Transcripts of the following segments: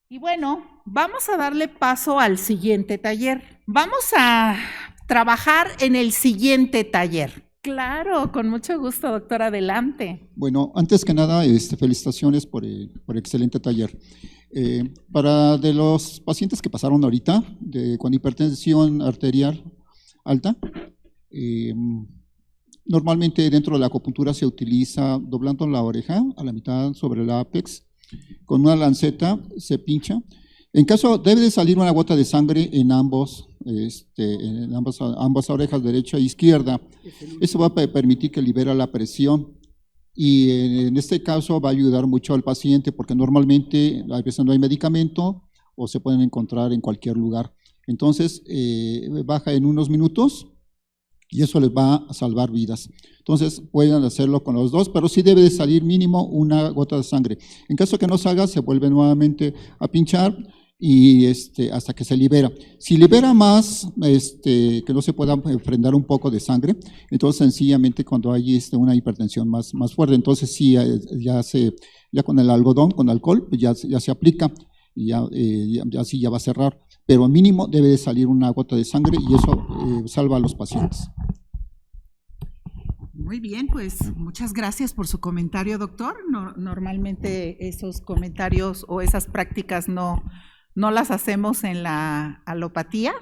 Y bueno, vamos a darle paso al siguiente taller. Vamos a trabajar en el siguiente taller. Claro, con mucho gusto, doctor, adelante. Bueno, antes que nada, felicitaciones por el excelente taller. Para de los pacientes que pasaron ahorita con hipertensión arterial alta, normalmente dentro de la acupuntura se utiliza doblando la oreja a la mitad sobre el ápex, con una lanceta se pincha. En caso, debe de salir una gota de sangre en ambas orejas, derecha e izquierda. Eso va a permitir que libera la presión y en este caso va a ayudar mucho al paciente porque normalmente a veces no hay medicamento o se pueden encontrar en cualquier lugar. Entonces, baja en unos minutos y eso les va a salvar vidas. Entonces, pueden hacerlo con los dos, pero sí debe de salir mínimo una gota de sangre. En caso que no salga, se vuelve nuevamente a pinchar y hasta que se libera. Si libera más, que no se pueda frenar un poco de sangre, entonces sencillamente cuando hay una hipertensión más fuerte, entonces sí, ya con el algodón, con alcohol, pues ya se aplica y así ya va a cerrar, pero mínimo debe de salir una gota de sangre y eso salva a los pacientes. Muy bien, pues muchas gracias por su comentario, doctor. Normalmente esos comentarios o esas prácticas no las hacemos en la alopatía,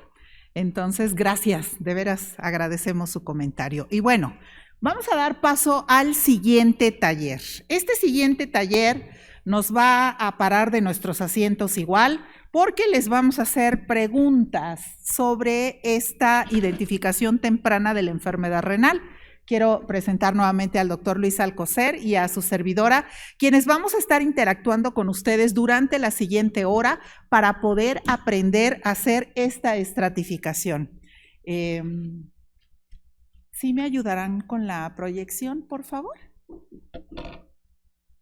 entonces gracias, de veras agradecemos su comentario. Y bueno, vamos a dar paso al siguiente taller. Este siguiente taller nos va a parar de nuestros asientos igual, porque les vamos a hacer preguntas sobre esta identificación temprana de la enfermedad renal. Quiero presentar nuevamente al doctor Luis Alcocer y a su servidora, quienes vamos a estar interactuando con ustedes durante la siguiente hora para poder aprender a hacer esta estratificación. ¿Sí me ayudarán con la proyección, por favor?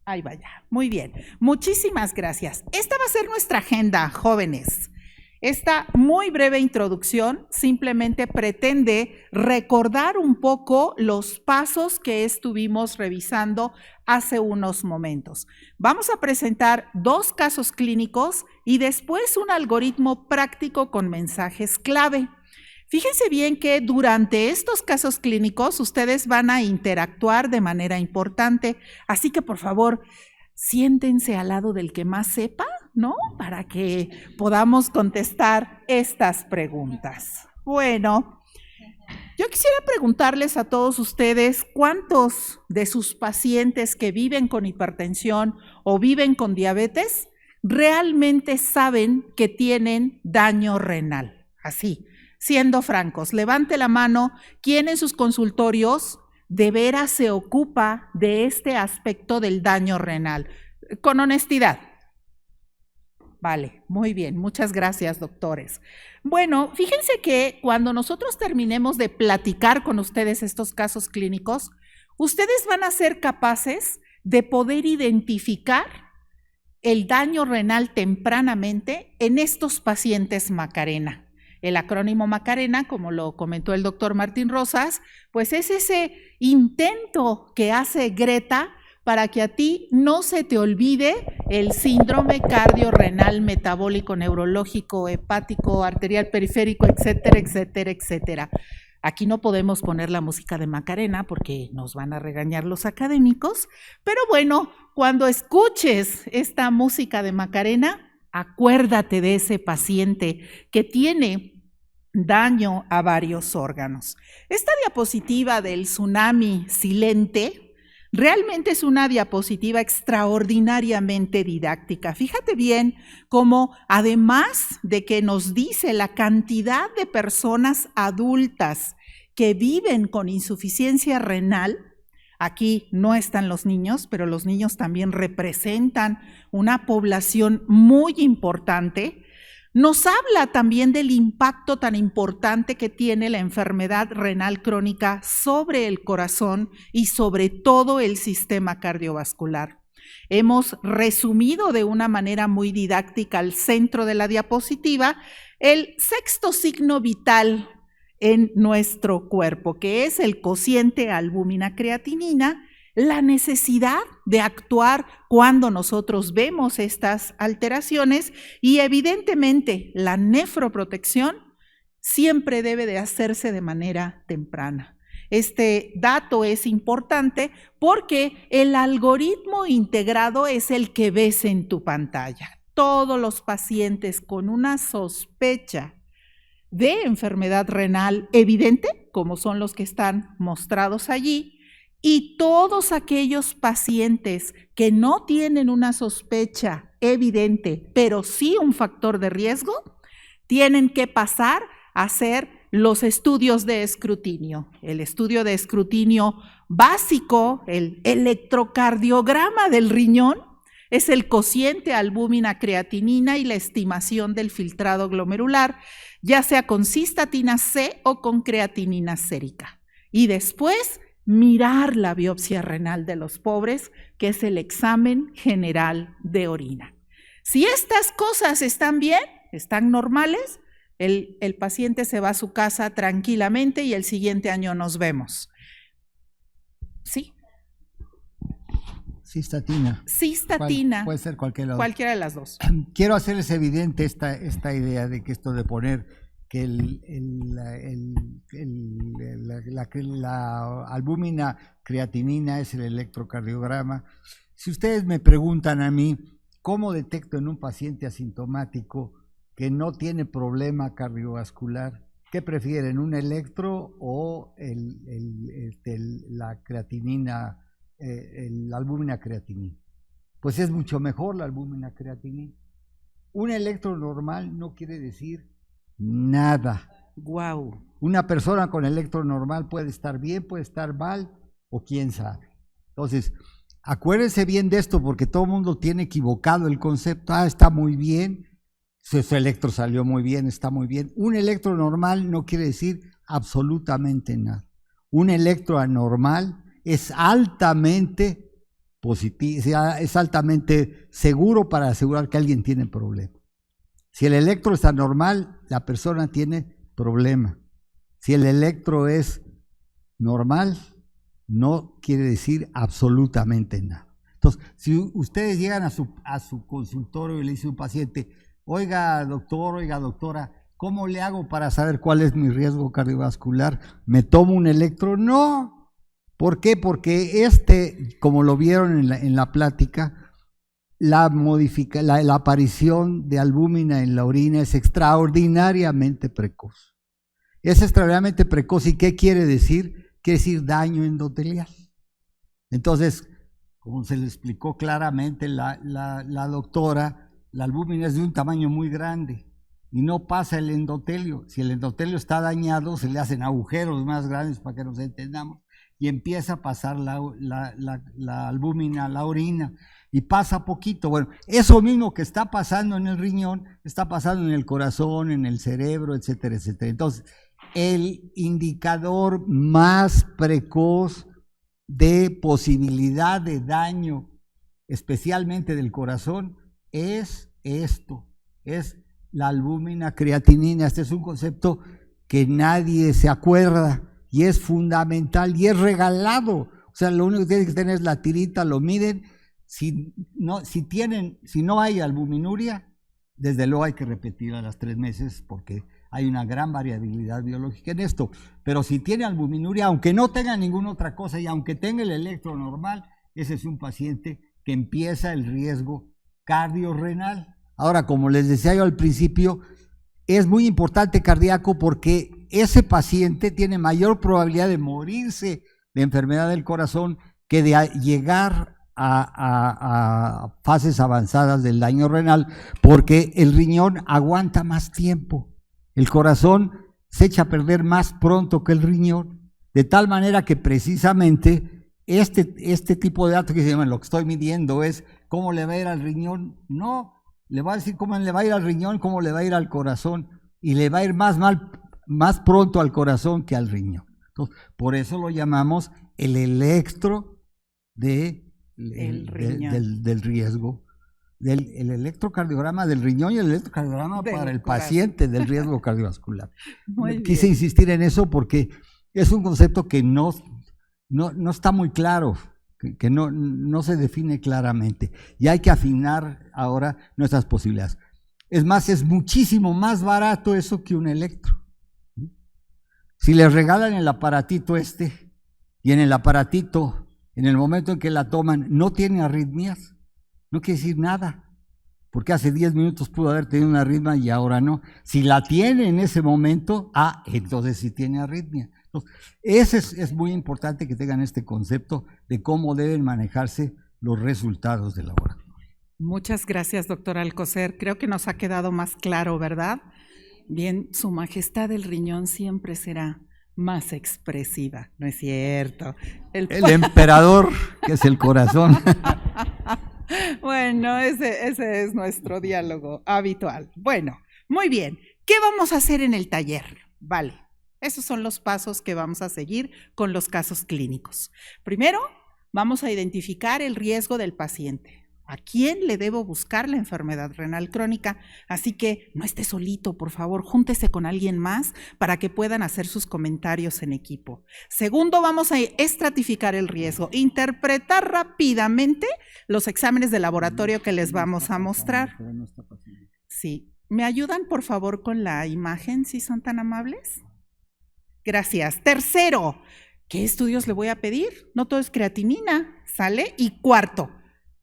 Ahí vaya, muy bien. Muchísimas gracias. Esta va a ser nuestra agenda, jóvenes. Esta muy breve introducción simplemente pretende recordar un poco los pasos que estuvimos revisando hace unos momentos. Vamos a presentar 2 casos clínicos y después un algoritmo práctico con mensajes clave. Fíjense bien que durante estos casos clínicos ustedes van a interactuar de manera importante, así que por favor, siéntense al lado del que más sepa, ¿no? Para que podamos contestar estas preguntas. Bueno, yo quisiera preguntarles a todos ustedes cuántos de sus pacientes que viven con hipertensión o viven con diabetes realmente saben que tienen daño renal. Así, siendo francos, levante la mano, ¿quién en sus consultorios de veras se ocupa de este aspecto del daño renal? Con honestidad. Vale, muy bien, muchas gracias, doctores. Bueno, fíjense que cuando nosotros terminemos de platicar con ustedes estos casos clínicos, ustedes van a ser capaces de poder identificar el daño renal tempranamente en estos pacientes Macarena. El acrónimo Macarena, como lo comentó el doctor Martín Rosas, pues es ese intento que hace Greta para que a ti no se te olvide el síndrome cardiorrenal metabólico neurológico hepático arterial periférico, etcétera, etcétera, etcétera. Aquí no podemos poner la música de Macarena porque nos van a regañar los académicos, pero bueno, cuando escuches esta música de Macarena, acuérdate de ese paciente que tiene daño a varios órganos. Esta diapositiva del tsunami silente realmente es una diapositiva extraordinariamente didáctica. Fíjate bien cómo, además de que nos dice la cantidad de personas adultas que viven con insuficiencia renal, aquí no están los niños, pero los niños también representan una población muy importante. Nos habla también del impacto tan importante que tiene la enfermedad renal crónica sobre el corazón y sobre todo el sistema cardiovascular. Hemos resumido de una manera muy didáctica al centro de la diapositiva el 6º signo vital en nuestro cuerpo, que es el cociente albúmina-creatinina, la necesidad de actuar cuando nosotros vemos estas alteraciones y evidentemente la nefroprotección siempre debe de hacerse de manera temprana. Este dato es importante porque el algoritmo integrado es el que ves en tu pantalla. Todos los pacientes con una sospecha de enfermedad renal evidente, como son los que están mostrados allí, y todos aquellos pacientes que no tienen una sospecha evidente, pero sí un factor de riesgo, tienen que pasar a hacer los estudios de escrutinio. El estudio de escrutinio básico, el electrocardiograma del riñón, es el cociente albúmina-creatinina y la estimación del filtrado glomerular, ya sea con cistatina C o con creatinina sérica. Y después, mirar la biopsia renal de los pobres, que es el examen general de orina. Si estas cosas están bien, están normales, el paciente se va a su casa tranquilamente y el siguiente año nos vemos. ¿Sí? Cistatina. Cistatina. Puede ser cualquiera de las dos. Quiero hacerles evidente esta idea de que esto de poner que la albúmina creatinina es el electrocardiograma. Si ustedes me preguntan a mí, ¿cómo detecto en un paciente asintomático que no tiene problema cardiovascular? ¿Qué prefieren, un electro o la creatinina, la albúmina creatinina? Pues es mucho mejor la albúmina creatinina. Un electro normal no quiere decir nada. Wow. Una persona con electro normal puede estar bien, puede estar mal, o quién sabe. Entonces, acuérdense bien de esto, porque todo el mundo tiene equivocado el concepto. Está muy bien, su electro salió muy bien, está muy bien. Un electro normal no quiere decir absolutamente nada. Un electro anormal es altamente positivo, es altamente seguro para asegurar que alguien tiene problema. Si el electro es anormal, la persona tiene problema. Si el electro es normal, no quiere decir absolutamente nada. Entonces, si ustedes llegan a su consultorio y le dice a un paciente, oiga doctor, oiga doctora, ¿cómo le hago para saber cuál es mi riesgo cardiovascular? ¿Me tomo un electro? No. ¿Por qué? Porque como lo vieron en la plática, la aparición de albúmina en la orina es extraordinariamente precoz. Es extraordinariamente precoz. ¿Y qué quiere decir? Quiere decir daño endotelial. Entonces, como se le explicó claramente la doctora, la albúmina es de un tamaño muy grande y no pasa el endotelio. Si el endotelio está dañado, se le hacen agujeros más grandes para que nos entendamos y empieza a pasar la albúmina a la orina. Y pasa poquito. Bueno, eso mismo que está pasando en el riñón, está pasando en el corazón, en el cerebro, etcétera, etcétera. Entonces, el indicador más precoz de posibilidad de daño, especialmente del corazón, es esto, es la albúmina creatinina. Este es un concepto que nadie se acuerda y es fundamental y es regalado. O sea, lo único que tienen que tener es la tirita, lo miden. Si no hay albuminuria, desde luego hay que repetir a los 3 meses porque hay una gran variabilidad biológica en esto. Pero si tiene albuminuria, aunque no tenga ninguna otra cosa y aunque tenga el electro normal, ese es un paciente que empieza el riesgo cardiorrenal. Ahora, como les decía yo al principio, es muy importante cardíaco porque ese paciente tiene mayor probabilidad de morirse de enfermedad del corazón que de llegar a fases avanzadas del daño renal, porque el riñón aguanta más tiempo, el corazón se echa a perder más pronto que el riñón, de tal manera que precisamente este tipo de datos que se llaman, lo que estoy midiendo es cómo le va a ir al riñón. No, le va a decir cómo le va a ir al riñón, cómo le va a ir al corazón, y le va a ir más pronto al corazón que al riñón. Entonces, por eso lo llamamos el electro del riesgo, el electrocardiograma del riñón y el electrocardiograma para el paciente del riesgo cardiovascular. Quise insistir en eso porque es un concepto que no está muy claro, que no se define claramente. Y hay que afinar ahora nuestras posibilidades. Es más, es muchísimo más barato eso que un electro. Si les regalan el aparatito y en el aparatito, en el momento en que la toman, no tiene arritmias, no quiere decir nada, porque hace 10 minutos pudo haber tenido una arritmia y ahora no. Si la tiene en ese momento, entonces sí tiene arritmia. Entonces, es muy importante que tengan este concepto de cómo deben manejarse los resultados del laboratorio. Muchas gracias, doctor Alcocer. Creo que nos ha quedado más claro, ¿verdad? Bien, su majestad del riñón siempre será más expresiva, ¿no es cierto? El emperador, que es el corazón. Bueno, ese es nuestro diálogo habitual. Bueno, muy bien. ¿Qué vamos a hacer en el taller? Vale, esos son los pasos que vamos a seguir con los casos clínicos. Primero, vamos a identificar el riesgo del paciente. ¿A quién le debo buscar la enfermedad renal crónica? Así que no esté solito, por favor, júntese con alguien más para que puedan hacer sus comentarios en equipo. Segundo, vamos a estratificar el riesgo, interpretar rápidamente los exámenes de laboratorio que les vamos a mostrar. Sí, ¿me ayudan por favor con la imagen, si son tan amables? Gracias. Tercero, ¿qué estudios le voy a pedir? No todo es creatinina, ¿sale? Y cuarto,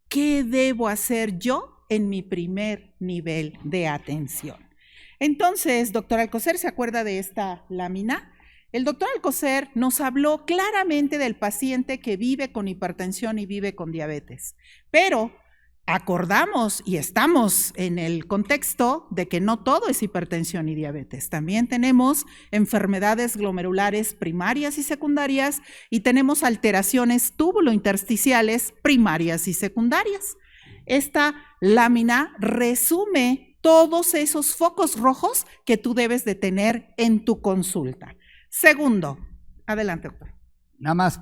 ¿qué debo hacer yo en mi primer nivel de atención? Entonces, doctor Alcocer, ¿se acuerda de esta lámina? El doctor Alcocer nos habló claramente del paciente que vive con hipertensión y vive con diabetes, pero acordamos y estamos en el contexto de que no todo es hipertensión y diabetes. También tenemos enfermedades glomerulares primarias y secundarias y tenemos alteraciones túbulo-intersticiales primarias y secundarias. Esta lámina resume todos esos focos rojos que tú debes de tener en tu consulta. Segundo, adelante, doctor. Nada más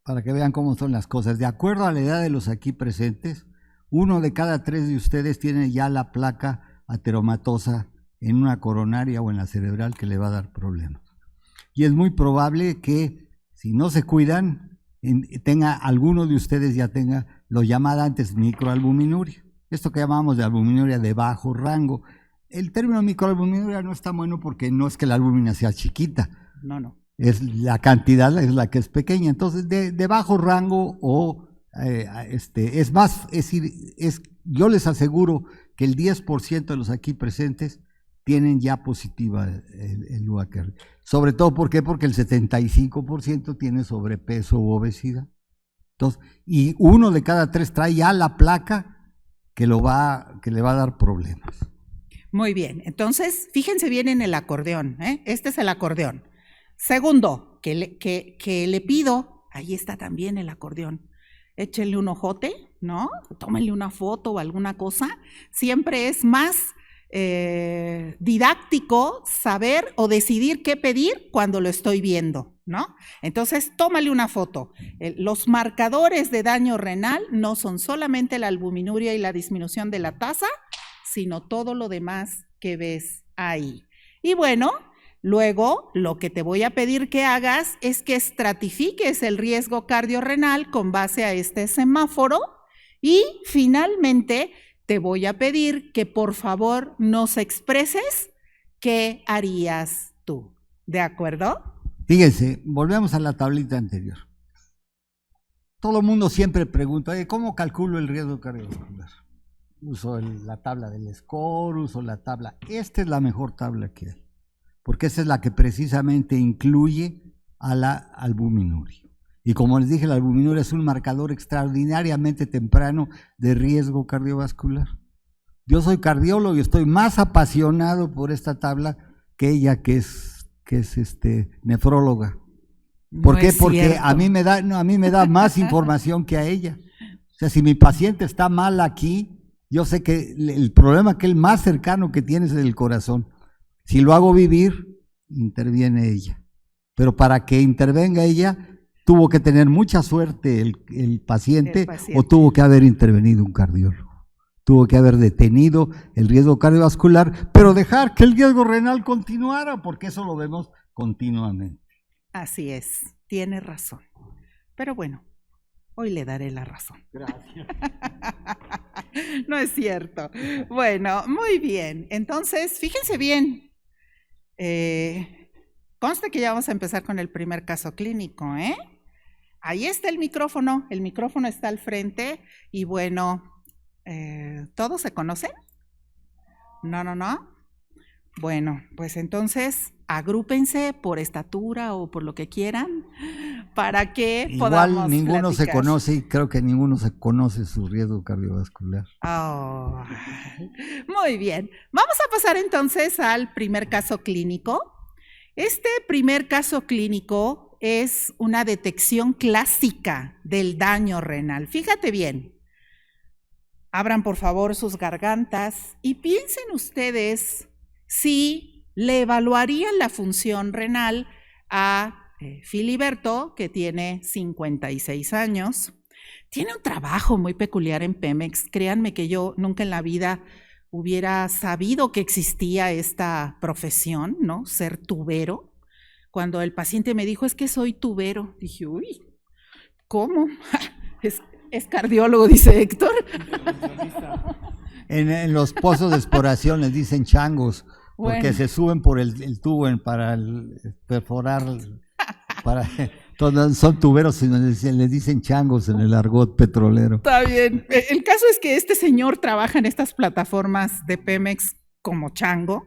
para que vean cómo son las cosas. De acuerdo a la edad de los aquí presentes, 1 de cada 3 de ustedes tiene ya la placa ateromatosa en una coronaria o en la cerebral que le va a dar problemas. Y es muy probable que si no se cuidan, alguno de ustedes ya tenga lo llamado antes microalbuminuria. Esto que llamamos de albuminuria de bajo rango. El término microalbuminuria no está bueno porque no es que la albúmina sea chiquita. No. Es la cantidad es la que es pequeña. Entonces, de bajo rango o es más, yo les aseguro que el 10% de los aquí presentes tienen ya positiva el UACR. Sobre todo, ¿por qué? Porque el 75% tiene sobrepeso u obesidad. Entonces, y 1 de cada 3 trae ya la placa que le va a dar problemas. Muy bien, entonces fíjense bien en el acordeón, ¿eh? Este es el acordeón. Segundo, que le pido, ahí está también el acordeón. Échenle un ojote, ¿no? Tómenle una foto o alguna cosa. Siempre es más didáctico saber o decidir qué pedir cuando lo estoy viendo, ¿no? Entonces, tómale una foto. Los marcadores de daño renal no son solamente la albuminuria y la disminución de la tasa, sino todo lo demás que ves ahí. Y bueno, luego lo que te voy a pedir que hagas es que estratifiques el riesgo cardiorrenal con base a este semáforo y finalmente te voy a pedir que por favor nos expreses qué harías tú. ¿De acuerdo? Fíjense, volvemos a la tablita anterior. Todo el mundo siempre pregunta, ¿cómo calculo el riesgo cardiovascular? Uso la tabla del SCORE, uso la tabla. Esta es la mejor tabla que hay, porque esa es la que precisamente incluye a la albuminuria. Y como les dije, la albuminuria es un marcador extraordinariamente temprano de riesgo cardiovascular. Yo soy cardiólogo y estoy más apasionado por esta tabla que ella, que es nefróloga. ¿Por qué? Porque a mí me da más información que a ella. O sea, si mi paciente está mal aquí, yo sé que el problema que el más cercano que tiene es el corazón. Si lo hago vivir, interviene ella. Pero para que intervenga ella, tuvo que tener mucha suerte el paciente o tuvo que haber intervenido un cardiólogo. Tuvo que haber detenido el riesgo cardiovascular, pero dejar que el riesgo renal continuara, porque eso lo vemos continuamente. Así es, tiene razón. Pero bueno, Hoy le daré la razón. Gracias. No es cierto. Bueno, muy bien. Entonces, fíjense bien. Consta que ya vamos a empezar con el primer caso clínico, ¿eh? Ahí está el micrófono está al frente y bueno, ¿todos se conocen? No. Bueno, pues entonces agrúpense por estatura o por lo que quieran para que podamos Igual ninguno se platicar. conoce y creo que ninguno se conoce su riesgo cardiovascular. Oh, muy bien. Vamos a pasar entonces al primer caso clínico. Este primer caso clínico es una detección clásica del daño renal. Fíjate bien. Abran por favor sus gargantas y piensen ustedes si le evaluarían la función renal a Filiberto, que tiene 56 años. Tiene un trabajo muy peculiar en Pemex. Créanme que yo nunca en la vida hubiera sabido que existía esta profesión, ¿no? Ser tubero. Cuando el paciente me dijo, es que soy tubero, dije, uy, ¿cómo? Es cardiólogo, dice Héctor. En los pozos de exploración les dicen changos, porque Bueno. se suben por el tubo para perforar, todos son tuberos, sino les dicen changos en el argot petrolero. Está bien. El caso es que este señor trabaja en estas plataformas de Pemex como chango.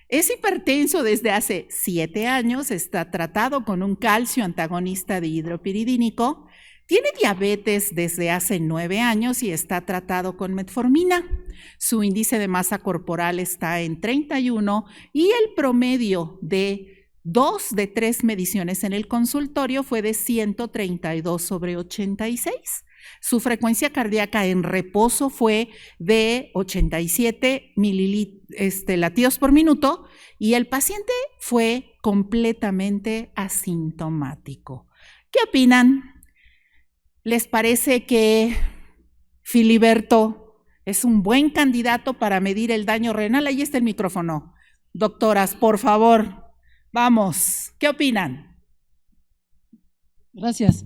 Es hipertenso desde hace 7 años, está tratado con un calcio antagonista de hidropiridínico, tiene diabetes desde hace 9 años y está tratado con metformina. Su índice de masa corporal está en 31 y el promedio de 2 de 3 mediciones en el consultorio fue de 132/86. Su frecuencia cardíaca en reposo fue de 87 latidos por minuto y el paciente fue completamente asintomático. ¿Qué opinan? ¿Les parece que Filiberto es un buen candidato para medir el daño renal? Ahí está el micrófono. Doctoras, por favor, vamos. ¿Qué opinan? Gracias.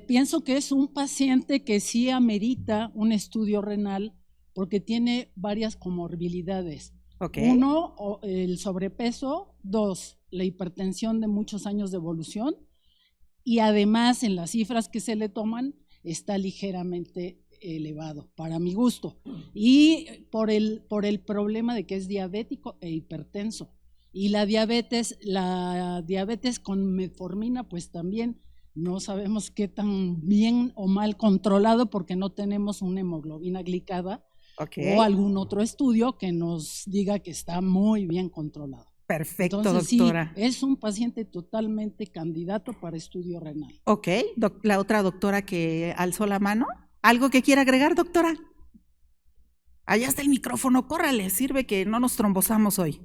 Pienso que es un paciente que sí amerita un estudio renal porque tiene varias comorbilidades. Okay. 1, el sobrepeso. 2, la hipertensión de muchos años de evolución. Y además, en las cifras que se le toman, está ligeramente elevado, para mi gusto. Y por el problema de que es diabético e hipertenso. Y la diabetes con metformina, pues también no sabemos qué tan bien o mal controlado porque no tenemos una hemoglobina glicada o algún otro estudio que nos diga que está muy bien controlado. Perfecto, Entonces, doctora. Sí, es un paciente totalmente candidato para estudio renal. Ok, la otra doctora que alzó la mano. ¿Algo que quiera agregar, doctora? Allá está el micrófono, córrale, sirve que no nos trombosamos hoy.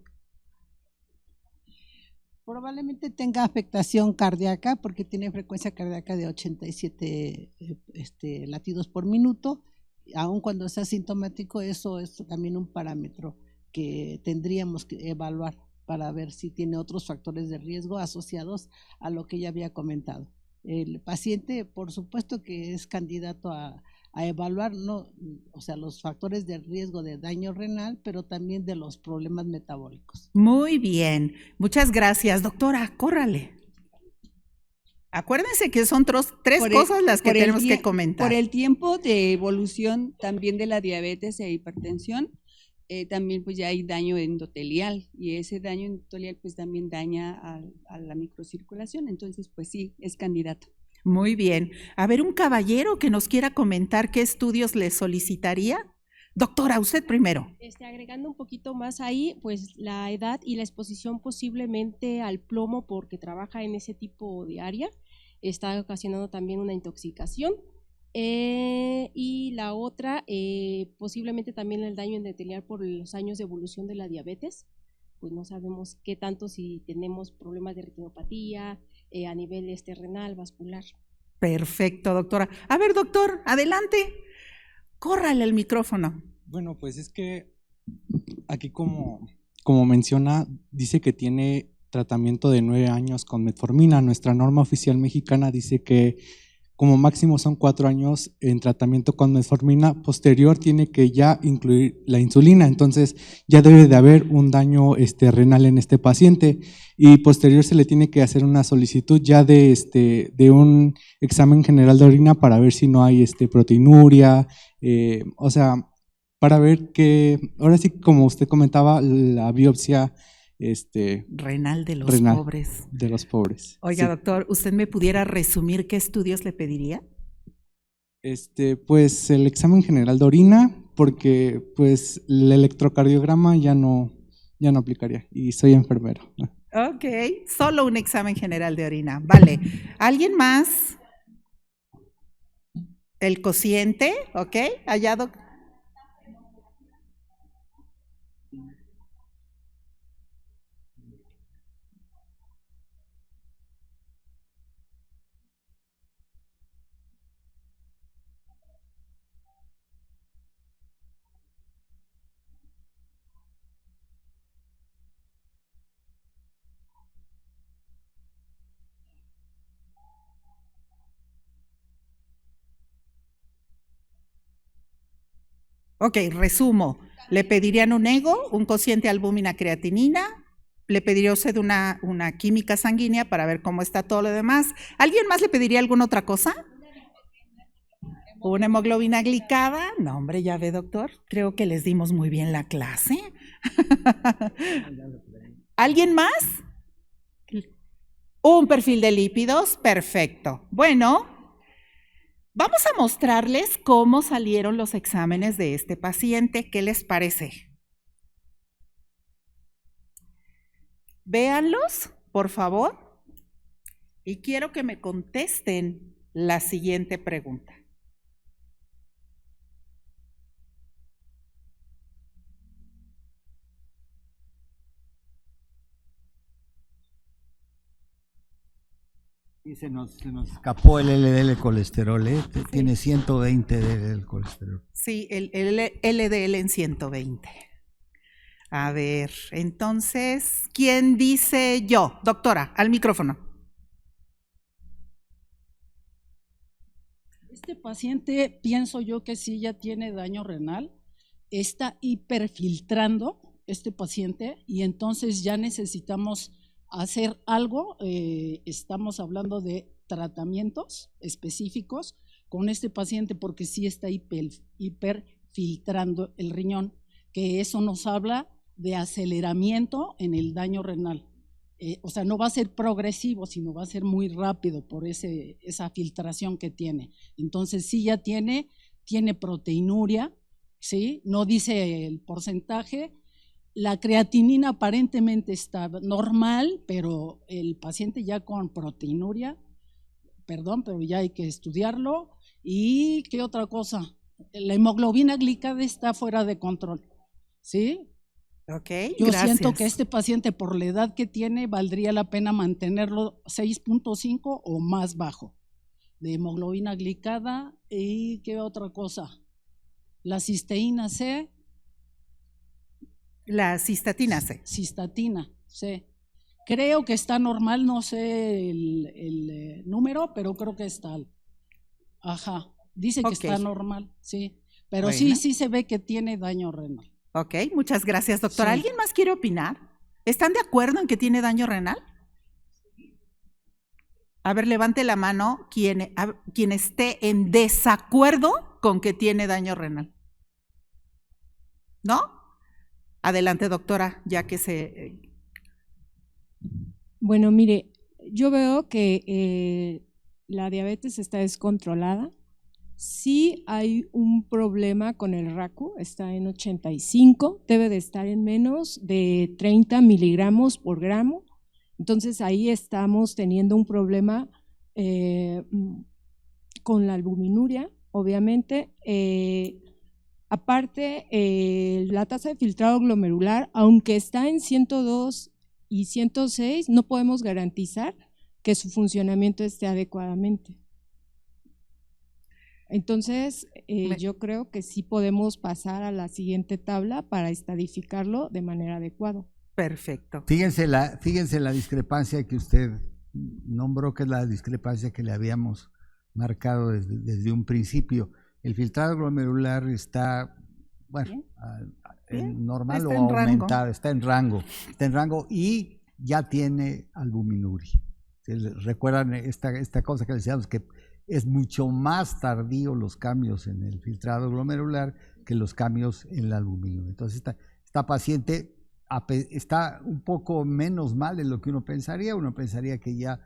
Probablemente tenga afectación cardíaca porque tiene frecuencia cardíaca de 87 latidos por minuto. Aun cuando sea asintomático, eso es también un parámetro que tendríamos que evaluar para ver si tiene otros factores de riesgo asociados a lo que ya había comentado. El paciente, por supuesto que es candidato a evaluar, los factores de riesgo de daño renal, pero también de los problemas metabólicos. Muy bien, muchas gracias, doctora, córrale. Acuérdense que son tres cosas las que tenemos que comentar. Por el tiempo de evolución también de la diabetes e hipertensión, también pues ya hay daño endotelial y ese daño endotelial pues también daña a la microcirculación, entonces pues sí, es candidato. Muy bien. A ver, un caballero que nos quiera comentar qué estudios le solicitaría. Doctora, usted primero. Agregando un poquito más ahí, pues la edad y la exposición posiblemente al plomo porque trabaja en ese tipo de área, está ocasionando también una intoxicación. Y la otra, posiblemente también el daño endotelial por los años de evolución de la diabetes, pues no sabemos qué tanto si tenemos problemas de retinopatía a nivel renal, vascular. Perfecto, doctora. A ver, doctor, adelante, córrale el micrófono. Bueno, pues es que aquí como menciona, dice que tiene tratamiento de 9 años con metformina. Nuestra norma oficial mexicana dice que como máximo son 4 años en tratamiento con metformina, posterior tiene que ya incluir la insulina, entonces ya debe de haber un daño renal en este paciente y posterior se le tiene que hacer una solicitud ya de un examen general de orina para ver si no hay proteinuria, o sea, para ver que, ahora sí como usted comentaba, la biopsia renal de los renal pobres. de los pobres. Oiga, Sí. doctor, ¿usted me pudiera resumir qué estudios le pediría? Pues el examen general de orina, porque pues el electrocardiograma ya no aplicaría y soy enfermero. Ok, solo un examen general de orina. Vale. ¿Alguien más? El cociente, ¿ok? Allá, Ok, resumo. Le pedirían un ego, un cociente albúmina creatinina, le pediría usted una química sanguínea para ver cómo está todo lo demás. ¿Alguien más le pediría alguna otra cosa? ¿Una hemoglobina glicada? No, hombre, ya ve, doctor. Creo que les dimos muy bien la clase. ¿Alguien más? Un perfil de lípidos, perfecto. Bueno, vamos a mostrarles cómo salieron los exámenes de este paciente. ¿Qué les parece? Véanlos, por favor, y quiero que me contesten la siguiente pregunta. Y se nos escapó el LDL colesterol, ¿eh? Sí. Tiene 120 del colesterol. Sí, el LDL en 120. A ver, entonces, ¿quién dice yo? Doctora, al micrófono. Este paciente, pienso yo que sí ya tiene daño renal, está hiperfiltrando este paciente y entonces ya necesitamos hacer algo. Estamos hablando de tratamientos específicos con este paciente porque sí está hiperfiltrando el riñón, que eso nos habla de aceleramiento en el daño renal. O sea, no va a ser progresivo, sino va a ser muy rápido por esa filtración que tiene. Entonces sí ya tiene proteinuria, ¿sí? No dice el porcentaje. La creatinina aparentemente está normal, pero el paciente ya con proteinuria, perdón, pero ya hay que estudiarlo. ¿Y qué otra cosa? La hemoglobina glicada está fuera de control, ¿sí? Ok, Yo gracias. siento que este paciente, por la edad que tiene, valdría la pena mantenerlo 6.5 o más bajo de hemoglobina glicada. ¿Y qué otra cosa? La cisteína C. La cistatina C. Cistatina C. Creo que está normal, no sé el número, pero creo que está. Ajá, dice que está normal, sí. Pero bueno, sí se ve que tiene daño renal. Ok, muchas gracias, doctora. Sí. ¿Alguien más quiere opinar? ¿Están de acuerdo en que tiene daño renal? A ver, levante la mano quien esté en desacuerdo con que tiene daño renal. ¿No? Adelante, doctora, ya que se... Bueno, mire, yo veo que la diabetes está descontrolada. Sí hay un problema con el RACU, está en 85, debe de estar en menos de 30 miligramos por gramo. Entonces ahí estamos teniendo un problema con la albuminuria, obviamente. Aparte, la tasa de filtrado glomerular, aunque está en 102 y 106, no podemos garantizar que su funcionamiento esté adecuadamente. Entonces, yo creo que sí podemos pasar a la siguiente tabla para estadificarlo de manera adecuada. Perfecto. Fíjense la discrepancia que usted nombró, que es la discrepancia que le habíamos marcado desde un principio. El filtrado glomerular está, bueno, normal Está o en rango. aumentado, está en rango y ya tiene albuminuria. ¿Recuerdan esta cosa que decíamos, que es mucho más tardío los cambios en el filtrado glomerular que los cambios en la albuminuria? Entonces esta paciente está un poco menos mal de lo que uno pensaría. Uno pensaría que ya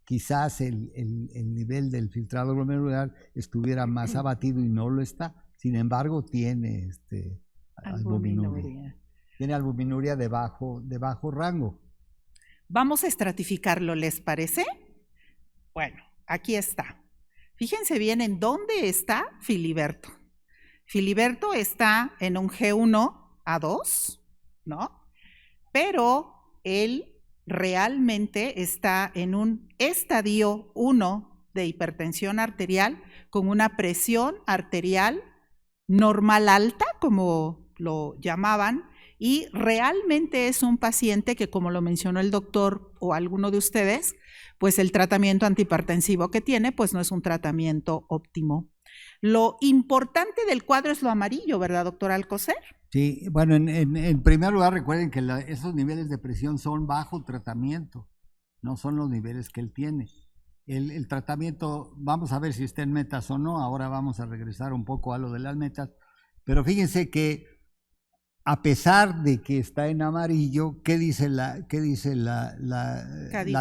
quizás el nivel del filtrado glomerular estuviera más abatido y no lo está. Sin embargo, tiene albuminuria. Tiene albuminuria de bajo rango. Vamos a estratificarlo, ¿les parece? Bueno, aquí está. Fíjense bien en dónde está Filiberto. Filiberto está en un G1A2, ¿no? Pero él realmente está en un estadio 1 de hipertensión arterial con una presión arterial normal alta, como lo llamaban, y realmente es un paciente que, como lo mencionó el doctor o alguno de ustedes, pues el tratamiento antihipertensivo que tiene, pues no es un tratamiento óptimo. Lo importante del cuadro es lo amarillo, ¿verdad, doctor Alcocer? Sí, bueno, en primer lugar recuerden que esos niveles de presión son bajo tratamiento, no son los niveles que él tiene. El tratamiento, vamos a ver si está en metas o no, ahora vamos a regresar un poco a lo de las metas, pero fíjense que a pesar de que está en amarillo, ¿qué dice la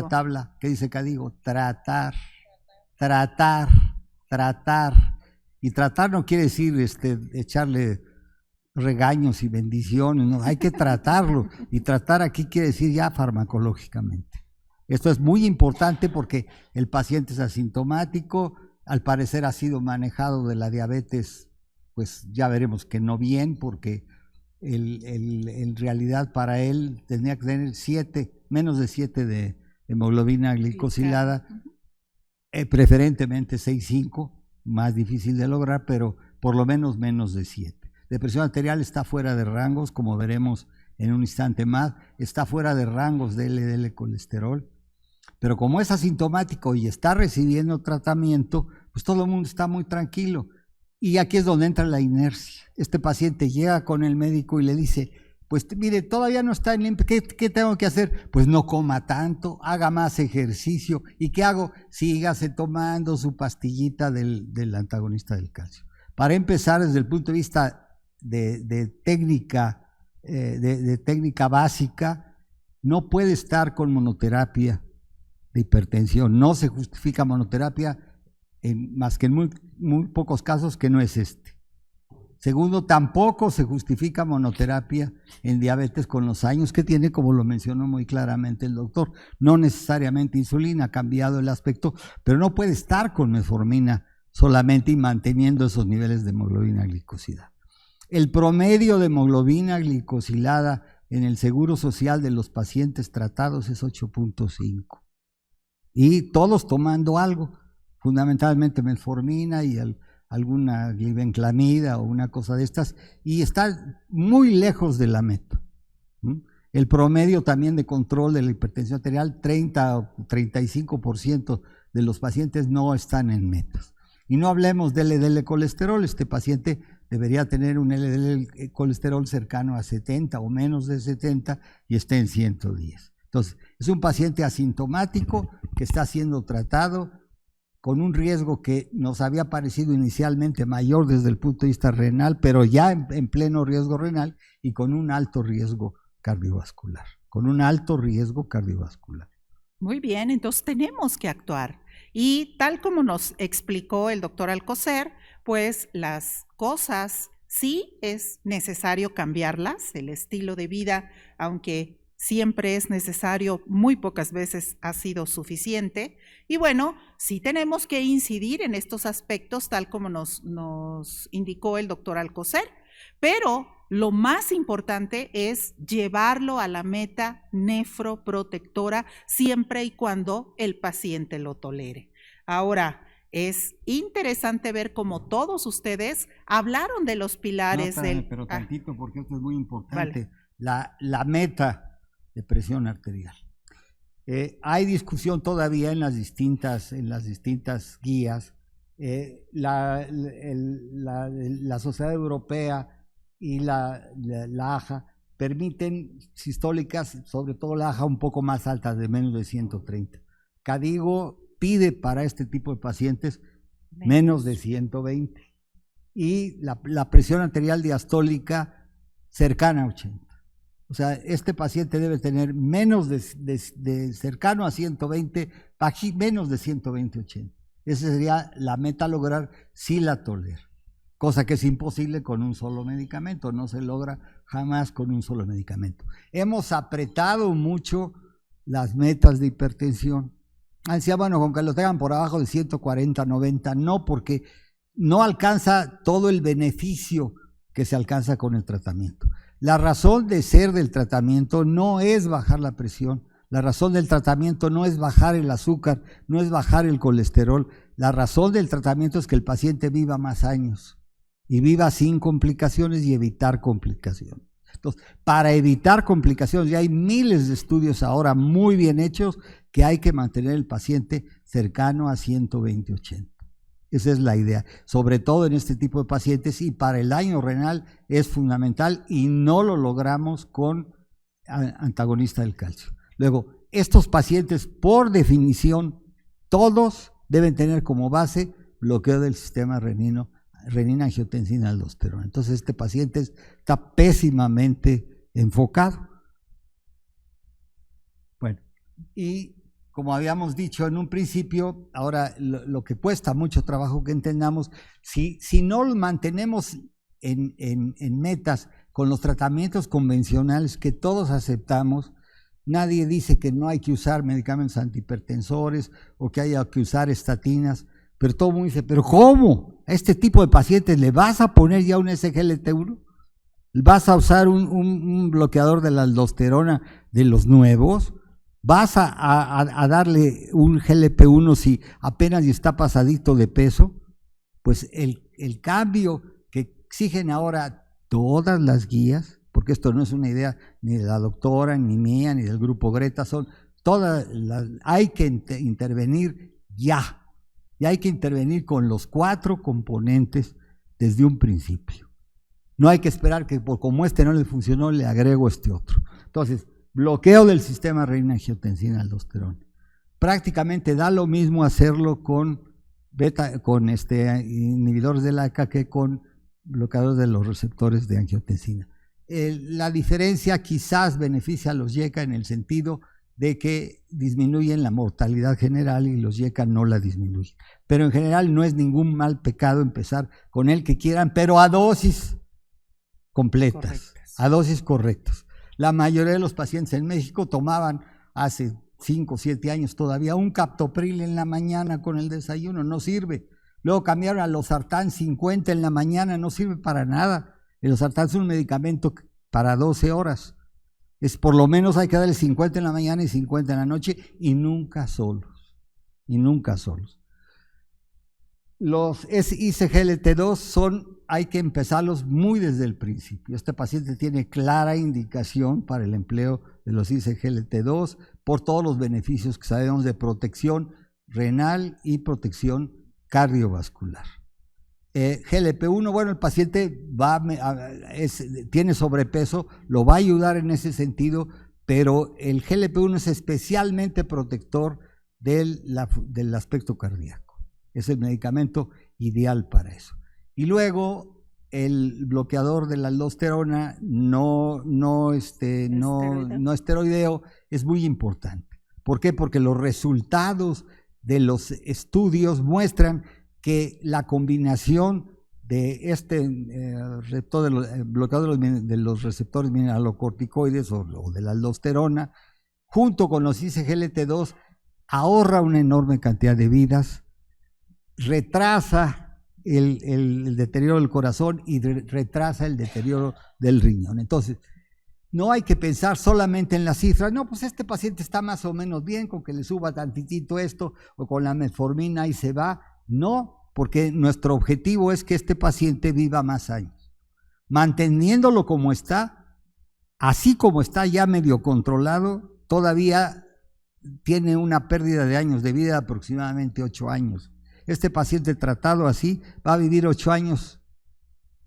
tabla? ¿Qué dice Cadigo? Tratar. Y tratar no quiere decir echarle regaños y bendiciones, no, hay que tratarlo, y tratar aquí quiere decir ya farmacológicamente. Esto es muy importante porque el paciente es asintomático, al parecer ha sido manejado de la diabetes, pues ya veremos que no bien, porque en realidad para él tenía que tener menos de 7 de hemoglobina glicosilada, preferentemente 6,5, más difícil de lograr, pero por lo menos de 7. De presión arterial está fuera de rangos, como veremos en un instante más, está fuera de rangos de LDL colesterol, pero como es asintomático y está recibiendo tratamiento, pues todo el mundo está muy tranquilo. Y aquí es donde entra la inercia. Este paciente llega con el médico y le dice, pues mire, todavía no está en limpio, ¿qué tengo que hacer? Pues no coma tanto, haga más ejercicio. ¿Y qué hago? Sígase tomando su pastillita del antagonista del calcio. Para empezar, desde el punto de vista de técnica básica, no puede estar con monoterapia de hipertensión. No se justifica monoterapia más que en muy pocos casos, que no es este. Segundo, tampoco se justifica monoterapia en diabetes con los años que tiene, como lo mencionó muy claramente el doctor. No necesariamente insulina, ha cambiado el aspecto, pero no puede estar con metformina solamente y manteniendo esos niveles de hemoglobina glicosilada. El promedio de hemoglobina glicosilada en el Seguro Social de los pacientes tratados es 8.5. Y todos tomando algo, fundamentalmente metformina y alguna glibenclamida o una cosa de estas, y está muy lejos de la meta. El promedio también de control de la hipertensión arterial, 30 o 35% de los pacientes no están en metas. Y no hablemos del LDL colesterol, este paciente debería tener un LDL colesterol cercano a 70 o menos de 70 y está en 110. Entonces, es un paciente asintomático que está siendo tratado con un riesgo que nos había parecido inicialmente mayor desde el punto de vista renal, pero ya en pleno riesgo renal y con un alto riesgo cardiovascular. Muy bien, entonces tenemos que actuar. Y tal como nos explicó el doctor Alcocer, pues las cosas sí es necesario cambiarlas, el estilo de vida, aunque siempre es necesario, muy pocas veces ha sido suficiente. Y bueno, sí tenemos que incidir en estos aspectos, tal como nos indicó el doctor Alcocer, pero lo más importante es llevarlo a la meta nefroprotectora siempre y cuando el paciente lo tolere. Ahora, es interesante ver cómo todos ustedes hablaron de los pilares pero tantito, porque esto es muy importante. Vale. La meta de presión arterial. Hay discusión todavía en las distintas guías La Sociedad Europea y la AJA permiten sistólicas, sobre todo la AJA, un poco más altas, de menos de 130. KDIGO pide para este tipo de pacientes menos de 120. Y la presión arterial diastólica cercana a 80. O sea, este paciente debe tener menos de cercano a 120, menos de 120-80. Esa sería la meta a lograr si la tolera. Cosa que es imposible con un solo medicamento, no se logra jamás con un solo medicamento. Hemos apretado mucho las metas de hipertensión. Decía, bueno, con que lo tengan por abajo de 140-90, no, porque no alcanza todo el beneficio que se alcanza con el tratamiento. La razón de ser del tratamiento no es bajar la presión, la razón del tratamiento no es bajar el azúcar, no es bajar el colesterol, la razón del tratamiento es que el paciente viva más años y viva sin complicaciones y evitar complicaciones. Entonces, para evitar complicaciones, ya hay miles de estudios ahora muy bien hechos que hay que mantener el paciente cercano a 120-80. Esa es la idea, sobre todo en este tipo de pacientes, y para el daño renal es fundamental y no lo logramos con antagonista del calcio. Luego, estos pacientes, por definición, todos deben tener como base bloqueo del sistema renina-angiotensina-aldosterona. Entonces, este paciente está pésimamente enfocado. Bueno, y como habíamos dicho en un principio, ahora lo que cuesta mucho trabajo que entendamos, si no lo mantenemos en metas con los tratamientos convencionales que todos aceptamos, nadie dice que no hay que usar medicamentos antihipertensores o que haya que usar estatinas, pero todo el mundo dice, ¿pero cómo? ¿A este tipo de pacientes le vas a poner ya un SGLT1? ¿Vas a usar un bloqueador de la aldosterona de los nuevos? ¿Vas a darle un GLP-1 si apenas está pasadito de peso? Pues el cambio que exigen ahora todas las guías, porque esto no es una idea ni de la doctora, ni mía, ni del grupo Greta, son todas hay que intervenir ya, y hay que intervenir con los 4 componentes desde un principio. No hay que esperar que como este no le funcionó, le agrego este otro. Entonces, bloqueo del sistema renina-angiotensina-aldosterona. Prácticamente da lo mismo hacerlo con inhibidores de la ACA que con bloqueadores de los receptores de angiotensina. La diferencia quizás beneficia a los YECA en el sentido de que disminuyen la mortalidad general y los YECA no la disminuyen. Pero en general no es ningún mal pecado empezar con el que quieran, pero a dosis completas, a dosis correctas. La mayoría de los pacientes en México tomaban hace 5 o 7 años todavía un captopril en la mañana con el desayuno, no sirve. Luego cambiaron a losartán 50 en la mañana, no sirve para nada. El losartán es un medicamento para 12 horas. Por lo menos hay que darle 50 en la mañana y 50 en la noche y nunca solos. Y nunca solos. Los SICGLT2 hay que empezarlos muy desde el principio. Este paciente tiene clara indicación para el empleo de los SGLT2 por todos los beneficios que sabemos de protección renal y protección cardiovascular. GLP-1, bueno, el paciente tiene sobrepeso, lo va a ayudar en ese sentido, pero el GLP-1 es especialmente protector del aspecto cardíaco. Es el medicamento ideal para eso. Y luego el bloqueador de la aldosterona no esteroideo es muy importante. ¿Por qué? Porque los resultados de los estudios muestran que la combinación de bloqueador de los receptores mineralocorticoides o de la aldosterona junto con los ICGLT2 ahorra una enorme cantidad de vidas, retrasa el deterioro del corazón y retrasa el deterioro del riñón. Entonces, no hay que pensar solamente en las cifras. No, pues este paciente está más o menos bien, con que le suba tantitito esto o con la metformina y se va. No, porque nuestro objetivo es que este paciente viva más años. Manteniéndolo como está, así como está ya medio controlado, todavía tiene una pérdida de años de vida de aproximadamente 8 años. Este paciente tratado así va a vivir 8 años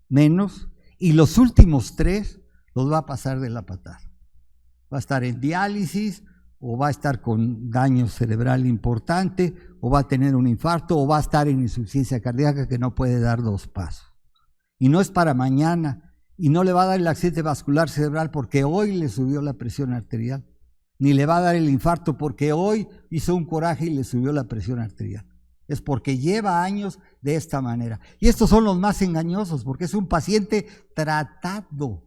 menos y los últimos 3 los va a pasar de la patada. Va a estar en diálisis o va a estar con daño cerebral importante o va a tener un infarto o va a estar en insuficiencia cardíaca que no puede dar 2 pasos. Y no es para mañana y no le va a dar el accidente vascular cerebral porque hoy le subió la presión arterial, ni le va a dar el infarto porque hoy hizo un coraje y le subió la presión arterial. Es porque lleva años de esta manera. Y estos son los más engañosos porque es un paciente tratado.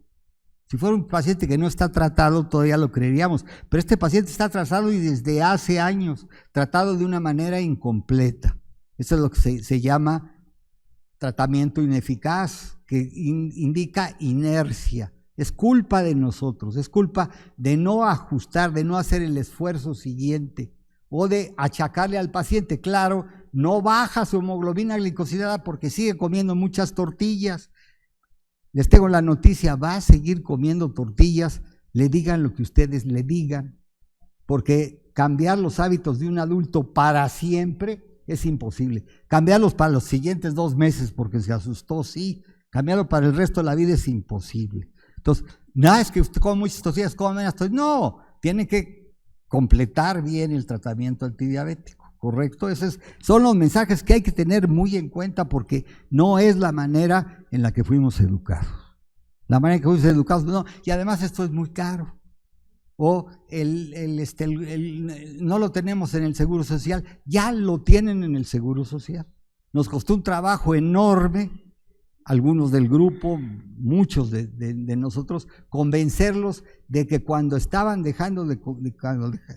Si fuera un paciente que no está tratado, todavía lo creeríamos, pero este paciente está tratado y desde hace años, tratado de una manera incompleta. Eso es lo que se llama tratamiento ineficaz, que indica inercia. Es culpa de nosotros, es culpa de no ajustar, de no hacer el esfuerzo siguiente o de achacarle al paciente. Claro, no baja su hemoglobina glicosilada porque sigue comiendo muchas tortillas. Les tengo la noticia, va a seguir comiendo tortillas, le digan lo que ustedes le digan, porque cambiar los hábitos de un adulto para siempre es imposible. Cambiarlos para los siguientes 2 meses porque se asustó, sí, cambiarlo para el resto de la vida es imposible. Entonces, nada es que usted come muchas tortillas, come menos tortillas, no, tiene que completar bien el tratamiento antidiabético. ¿Correcto? Esos son los mensajes que hay que tener muy en cuenta porque no es la manera en la que fuimos educados. La manera en que fuimos educados, no. Y además esto es muy caro. O no lo tenemos en el Seguro Social, ya lo tienen en el Seguro Social. Nos costó un trabajo enorme, algunos del grupo, muchos de nosotros, convencerlos de que cuando estaban cuando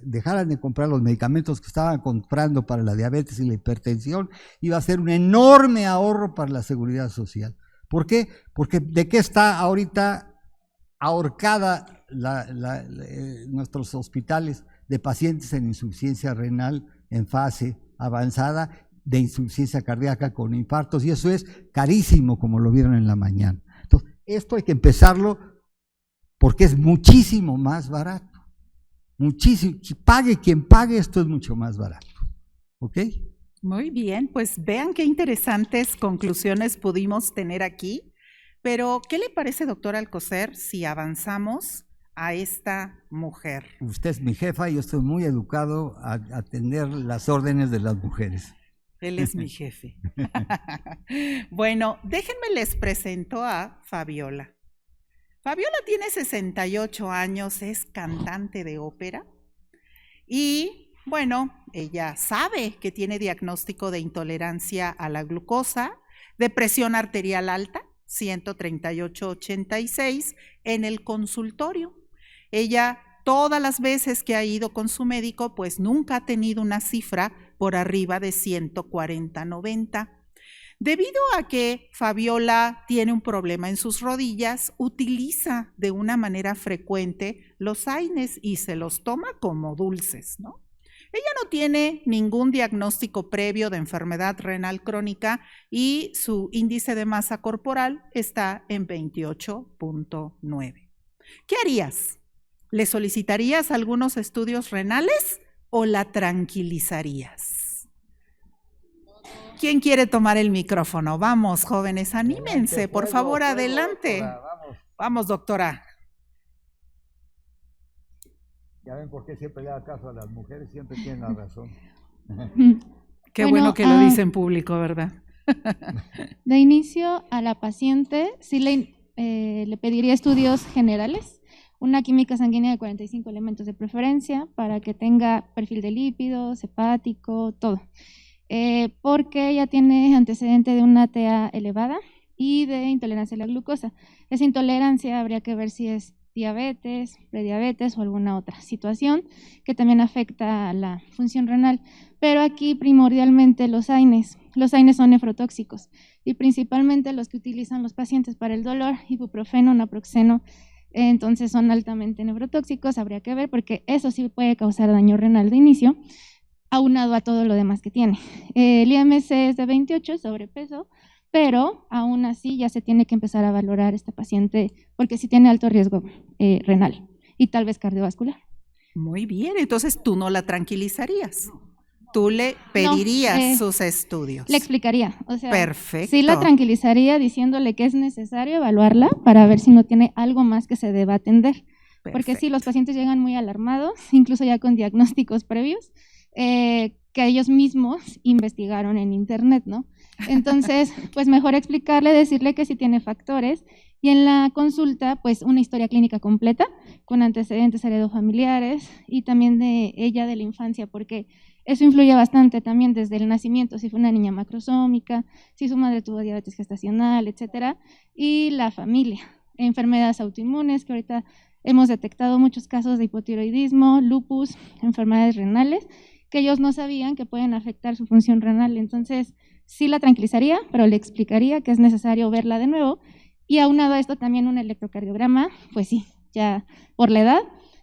dejaran de comprar los medicamentos que estaban comprando para la diabetes y la hipertensión, iba a ser un enorme ahorro para la seguridad social. ¿Por qué? Porque ¿de qué está ahorita ahorcada nuestros hospitales de pacientes en insuficiencia renal en fase avanzada, de insuficiencia cardíaca con infartos? Y eso es carísimo, como lo vieron en la mañana. Entonces, esto hay que empezarlo porque es muchísimo más barato. Muchísimo. Pague quien pague, esto es mucho más barato. ¿Ok? Muy bien, pues vean qué interesantes conclusiones pudimos tener aquí. Pero, ¿qué le parece, doctor Alcocer, si avanzamos a esta mujer? Usted es mi jefa y yo estoy muy educado a atender las órdenes de las mujeres. Él es mi jefe. Bueno, déjenme les presento a Fabiola. Fabiola tiene 68 años, es cantante de ópera y, bueno, ella sabe que tiene diagnóstico de intolerancia a la glucosa, de presión arterial alta, 138/86 en el consultorio. Ella, todas las veces que ha ido con su médico, pues nunca ha tenido una cifra por arriba de 140/90. Debido a que Fabiola tiene un problema en sus rodillas, utiliza de una manera frecuente los AINES y se los toma como dulces, ¿no? Ella no tiene ningún diagnóstico previo de enfermedad renal crónica y su índice de masa corporal está en 28.9. ¿Qué harías? ¿Le solicitarías algunos estudios renales o la tranquilizarías? ¿Quién quiere tomar el micrófono? Vamos, jóvenes, anímense, por favor, adelante. Doctora, vamos, doctora. Ya ven por qué siempre le da caso a las mujeres, siempre tienen la razón. Qué bueno que lo dice en público, ¿verdad? De inicio a la paciente sí le pediría estudios generales, una química sanguínea de 45 elementos de preferencia para que tenga perfil de lípidos, hepático, todo. Porque ella tiene antecedente de una TA elevada y de intolerancia a la glucosa. Esa intolerancia habría que ver si es diabetes, prediabetes o alguna otra situación que también afecta a la función renal. Pero aquí primordialmente los AINES. Los AINES son nefrotóxicos y principalmente los que utilizan los pacientes para el dolor, ibuprofeno, naproxeno, entonces son altamente nefrotóxicos, habría que ver porque eso sí puede causar daño renal de inicio, aunado a todo lo demás que tiene. El IMC es de 28, sobrepeso, pero aún así ya se tiene que empezar a valorar esta paciente porque sí tiene alto riesgo renal y tal vez cardiovascular. Muy bien, entonces tú no la tranquilizarías. Tú le pedirías No, sus estudios. Le explicaría, o sea, Perfecto. sí la tranquilizaría diciéndole que es necesario evaluarla para ver si no tiene algo más que se deba atender. Porque sí, los pacientes llegan muy alarmados, incluso ya con diagnósticos previos, que ellos mismos investigaron en internet, ¿no? Entonces, pues mejor explicarle, decirle que sí tiene factores y en la consulta, pues una historia clínica completa con antecedentes heredofamiliares y también de ella de la infancia, porque eso influye bastante también desde el nacimiento, si fue una niña macrosómica, si su madre tuvo diabetes gestacional, etcétera, y la familia, enfermedades autoinmunes, que ahorita hemos detectado muchos casos de hipotiroidismo, lupus, enfermedades renales, que ellos no sabían que pueden afectar su función renal. Entonces, sí la tranquilizaría, pero le explicaría que es necesario verla de nuevo. Y aunado a esto también un electrocardiograma, pues sí, ya por la edad,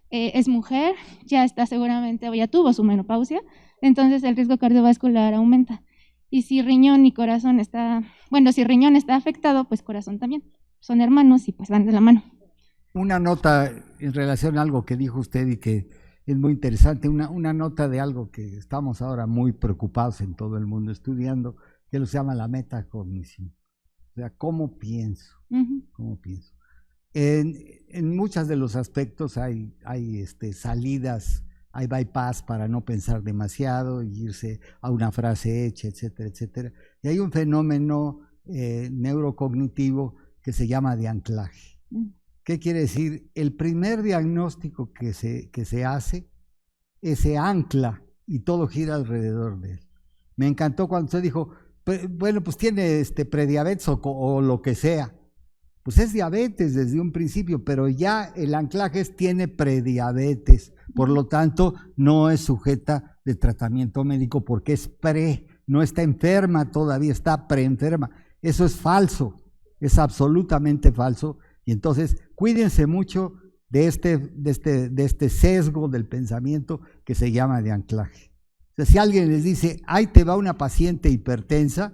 es mujer, ya está seguramente, o ya tuvo su menopausia, entonces el riesgo cardiovascular aumenta. Y si riñón y corazón está, bueno, si riñón está afectado, pues corazón también. Son hermanos y pues van de la mano. Una nota en relación a algo que dijo usted y que es muy interesante, una nota de algo que estamos ahora muy preocupados en todo el mundo estudiando, que se llama la metacognición. O sea, ¿cómo pienso? ¿Cómo pienso? En muchos de los aspectos hay salidas, hay bypass para no pensar demasiado y irse a una frase hecha, etcétera, etcétera. Y hay un fenómeno neurocognitivo que se llama de anclaje. ¿Qué quiere decir? El primer diagnóstico que se hace, se ancla y todo gira alrededor de él. Me encantó cuando usted dijo, bueno, pues tiene prediabetes o lo que sea. Pues es diabetes desde un principio, pero ya el anclaje tiene prediabetes, por lo tanto no es sujeta de tratamiento médico porque es no está enferma todavía, está preenferma. Eso es falso, es absolutamente falso. Y entonces cuídense mucho de este sesgo del pensamiento que se llama de anclaje. O sea, si alguien les dice, ahí te va una paciente hipertensa,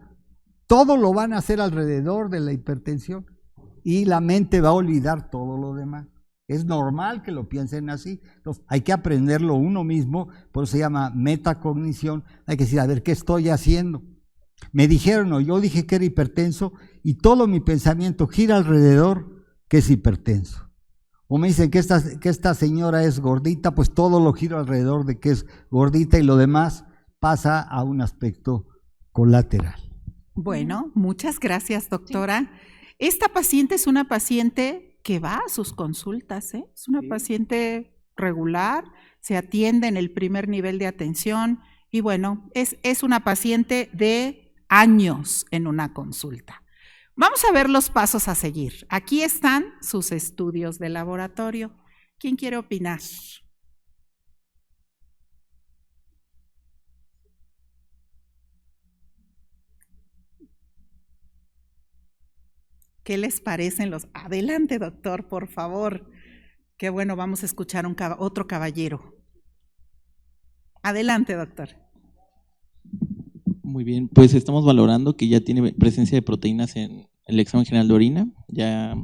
todo lo van a hacer alrededor de la hipertensión y la mente va a olvidar todo lo demás. Es normal que lo piensen así. Entonces, hay que aprenderlo uno mismo, por eso se llama metacognición. Hay que decir, a ver, ¿qué estoy haciendo? Me dijeron, o yo dije que era hipertenso y todo mi pensamiento gira alrededor que es hipertenso. O me dicen que esta señora es gordita, pues todo lo giro alrededor de que es gordita y lo demás pasa a un aspecto colateral. Bueno, muchas gracias, doctora. Sí. Esta paciente es una paciente que va a sus consultas, ¿eh? Es una paciente regular, se atiende en el primer nivel de atención y bueno, es una paciente de años en una consulta. Vamos a ver los pasos a seguir. Aquí están sus estudios de laboratorio. ¿Quién quiere opinar? ¿Qué les parecen los? Adelante, doctor, por favor. Qué bueno, vamos a escuchar otro caballero. Adelante, doctor. Muy bien, pues estamos valorando que ya tiene presencia de proteínas en el examen general de orina, ya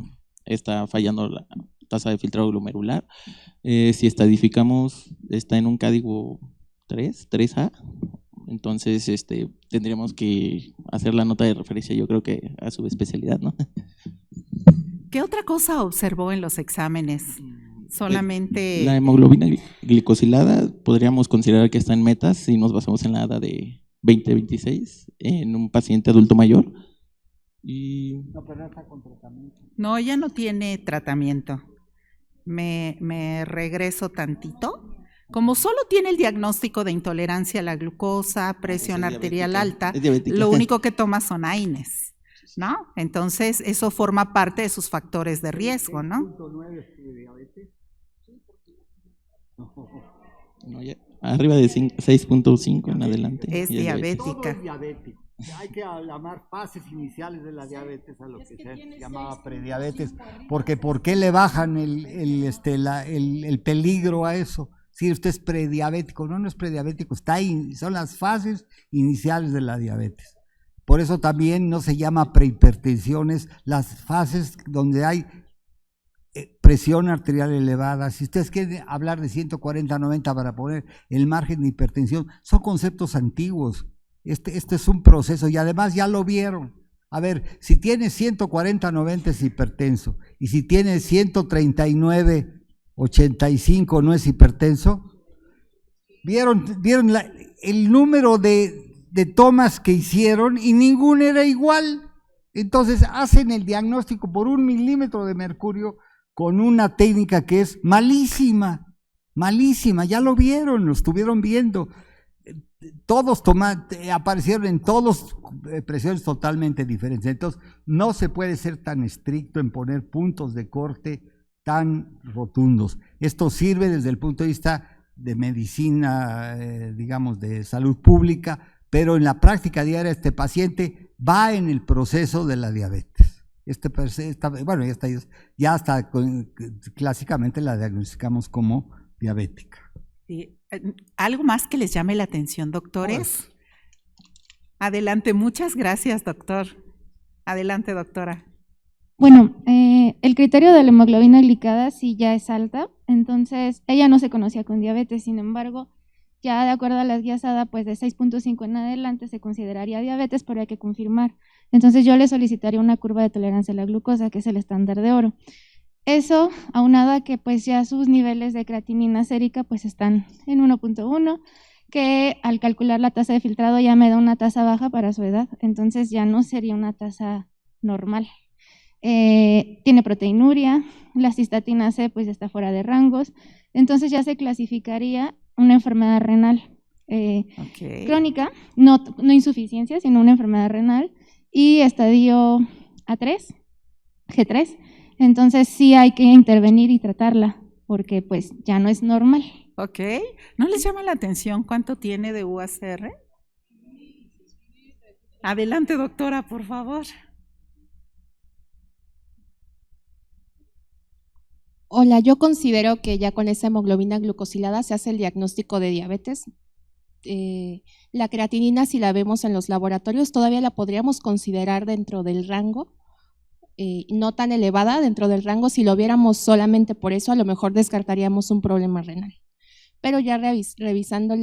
está fallando la tasa de filtrado glomerular. Si estadificamos, está en un código 3A, entonces tendríamos que hacer la nota de referencia, yo creo que a su especialidad, ¿no? ¿Qué otra cosa observó en los exámenes? Solamente… La hemoglobina glicosilada podríamos considerar que está en metas si nos basamos en la ADA de 20-26 en un paciente adulto mayor. No, pero no está con tratamiento. No, ella no tiene tratamiento. Me regreso tantito. Como solo tiene el diagnóstico de intolerancia a la glucosa, presión arterial alta, lo único que toma son AINES, ¿no? Entonces, eso forma parte de sus factores de riesgo, ¿no? No, ya, arriba de 6.5 en adelante. Es diabética. Todo es diabético. Hay que llamar fases iniciales de la diabetes a lo que se llamaba prediabetes, porque ¿por qué le bajan el peligro a eso? Si usted es prediabético, no es prediabético, está ahí, son las fases iniciales de la diabetes. Por eso también no se llama prehipertensión, es las fases donde hay presión arterial elevada, si ustedes quieren hablar de 140-90 para poner el margen de hipertensión, son conceptos antiguos. Este es un proceso y además ya lo vieron. A ver, si tiene 140-90 es hipertenso y si tiene 139-85 no es hipertenso. ¿Vieron el número de tomas que hicieron y ninguno era igual? Entonces hacen el diagnóstico por 1 milímetro de mercurio con una técnica que es malísima, malísima, ya lo vieron, lo estuvieron viendo. Todos aparecieron en todos presiones totalmente diferentes. Entonces no se puede ser tan estricto en poner puntos de corte tan rotundos. Esto sirve desde el punto de vista de medicina, digamos, de salud pública, pero en la práctica diaria este paciente va en el proceso de la diabetes. Bueno, ya está, clásicamente la diagnosticamos como diabética. Sí. ¿Algo más que les llame la atención, doctores? Adelante, muchas gracias, doctor. Adelante, doctora. Bueno, el criterio de la hemoglobina glicada sí ya es alta, entonces ella no se conocía con diabetes, sin embargo, ya de acuerdo a las guías ADA, pues de 6.5 en adelante se consideraría diabetes, pero hay que confirmar. Entonces yo le solicitaría una curva de tolerancia a la glucosa, que es el estándar de oro. Eso, aunado a que pues ya sus niveles de creatinina sérica pues están en 1.1, que al calcular la tasa de filtrado ya me da una tasa baja para su edad, entonces ya no sería una tasa normal. Tiene proteinuria, la cistatina C pues está fuera de rangos, entonces ya se clasificaría una enfermedad renal crónica, no insuficiencia, sino una enfermedad renal, y estadio A3, G3. Entonces sí hay que intervenir y tratarla, porque pues ya no es normal. Ok. ¿No les llama la atención cuánto tiene de UACR? Adelante, doctora, por favor. Hola, yo considero que ya con esa hemoglobina glucosilada se hace el diagnóstico de diabetes. La creatinina, si la vemos en los laboratorios, todavía la podríamos considerar dentro del rango, no tan elevada dentro del rango. Si lo viéramos solamente por eso, a lo mejor descartaríamos un problema renal. Pero ya revisando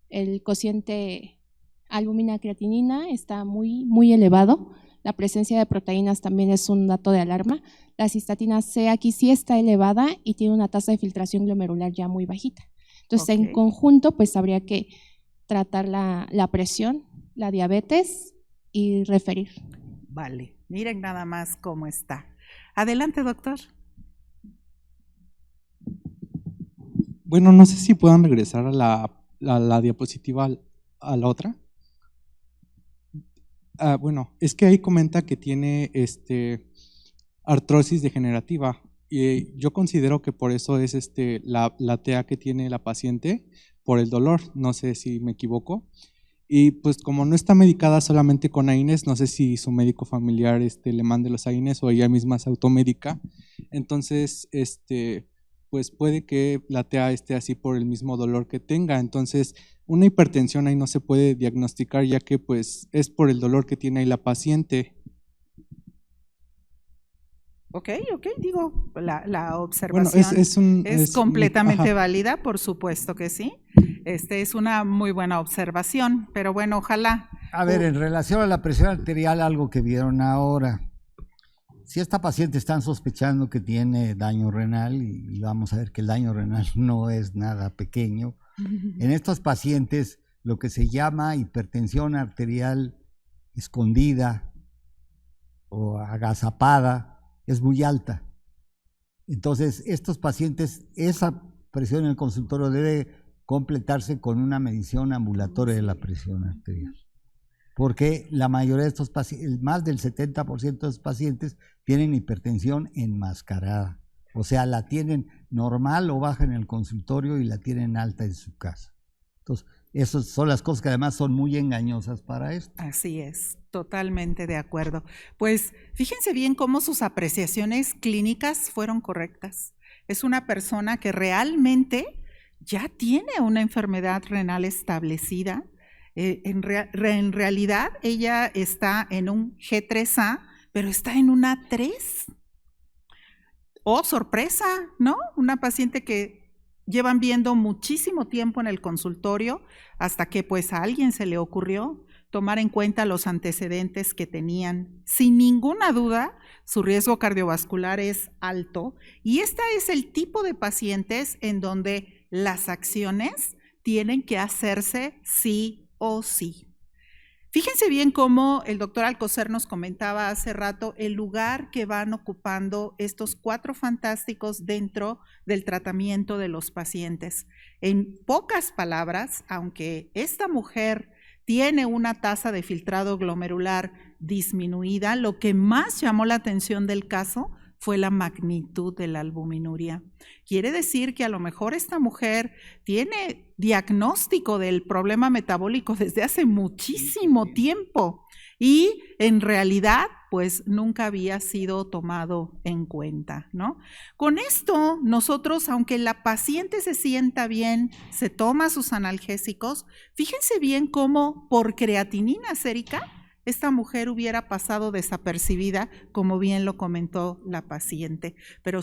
el cociente albúmina-creatinina está muy, muy elevado. La presencia de proteínas también es un dato de alarma. La cistatina C aquí sí está elevada y tiene una tasa de filtración glomerular ya muy bajita. Entonces, en conjunto, pues habría que tratar la presión, la diabetes y referir. Vale, miren nada más cómo está. Adelante, doctor. Bueno, no sé si puedan regresar a la diapositiva a la otra. Bueno, es que ahí comenta que tiene artrosis degenerativa. Y yo considero que por eso es la TA que tiene la paciente por el dolor. No sé si me equivoco. Y pues como no está medicada solamente con AINES, no sé si su médico familiar le mande los AINES o ella misma se automédica. Entonces, pues puede que la TA esté así por el mismo dolor que tenga. Entonces, una hipertensión ahí no se puede diagnosticar, ya que pues es por el dolor que tiene ahí la paciente. Ok, digo, la observación bueno, es completamente válida, por supuesto que sí. Es una muy buena observación, pero bueno, ojalá. A ver, en relación a la presión arterial, algo que vieron ahora. Si esta paciente están sospechando que tiene daño renal, y vamos a ver que el daño renal no es nada pequeño, en estos pacientes lo que se llama hipertensión arterial escondida o agazapada es muy alta. Entonces, estos pacientes, esa presión en el consultorio debe completarse con una medición ambulatoria de la presión arterial. Porque la mayoría de estos pacientes, más del 70% de los pacientes tienen hipertensión enmascarada. O sea, la tienen normal o baja en el consultorio y la tienen alta en su casa. Entonces, esas son las cosas que además son muy engañosas para esto. Así es, totalmente de acuerdo. Pues fíjense bien cómo sus apreciaciones clínicas fueron correctas. Es una persona que realmente ya tiene una enfermedad renal establecida. En realidad ella está en un G3A, pero está en una A3. oh sorpresa, ¿no? Una paciente que llevan viendo muchísimo tiempo en el consultorio hasta que pues a alguien se le ocurrió tomar en cuenta los antecedentes que tenían. Sin ninguna duda, su riesgo cardiovascular es alto y este es el tipo de pacientes en donde las acciones tienen que hacerse sí o sí. Fíjense bien cómo el doctor Alcocer nos comentaba hace rato el lugar que van ocupando estos 4 fantásticos dentro del tratamiento de los pacientes. En pocas palabras, aunque esta mujer tiene una tasa de filtrado glomerular disminuida, lo que más llamó la atención del caso fue la magnitud de la albuminuria. Quiere decir que a lo mejor esta mujer tiene diagnóstico del problema metabólico desde hace muchísimo tiempo y en realidad pues nunca había sido tomado en cuenta, ¿no? Con esto nosotros, aunque la paciente se sienta bien, se toma sus analgésicos, fíjense bien cómo por creatinina sérica esta mujer hubiera pasado desapercibida, como bien lo comentó la paciente, pero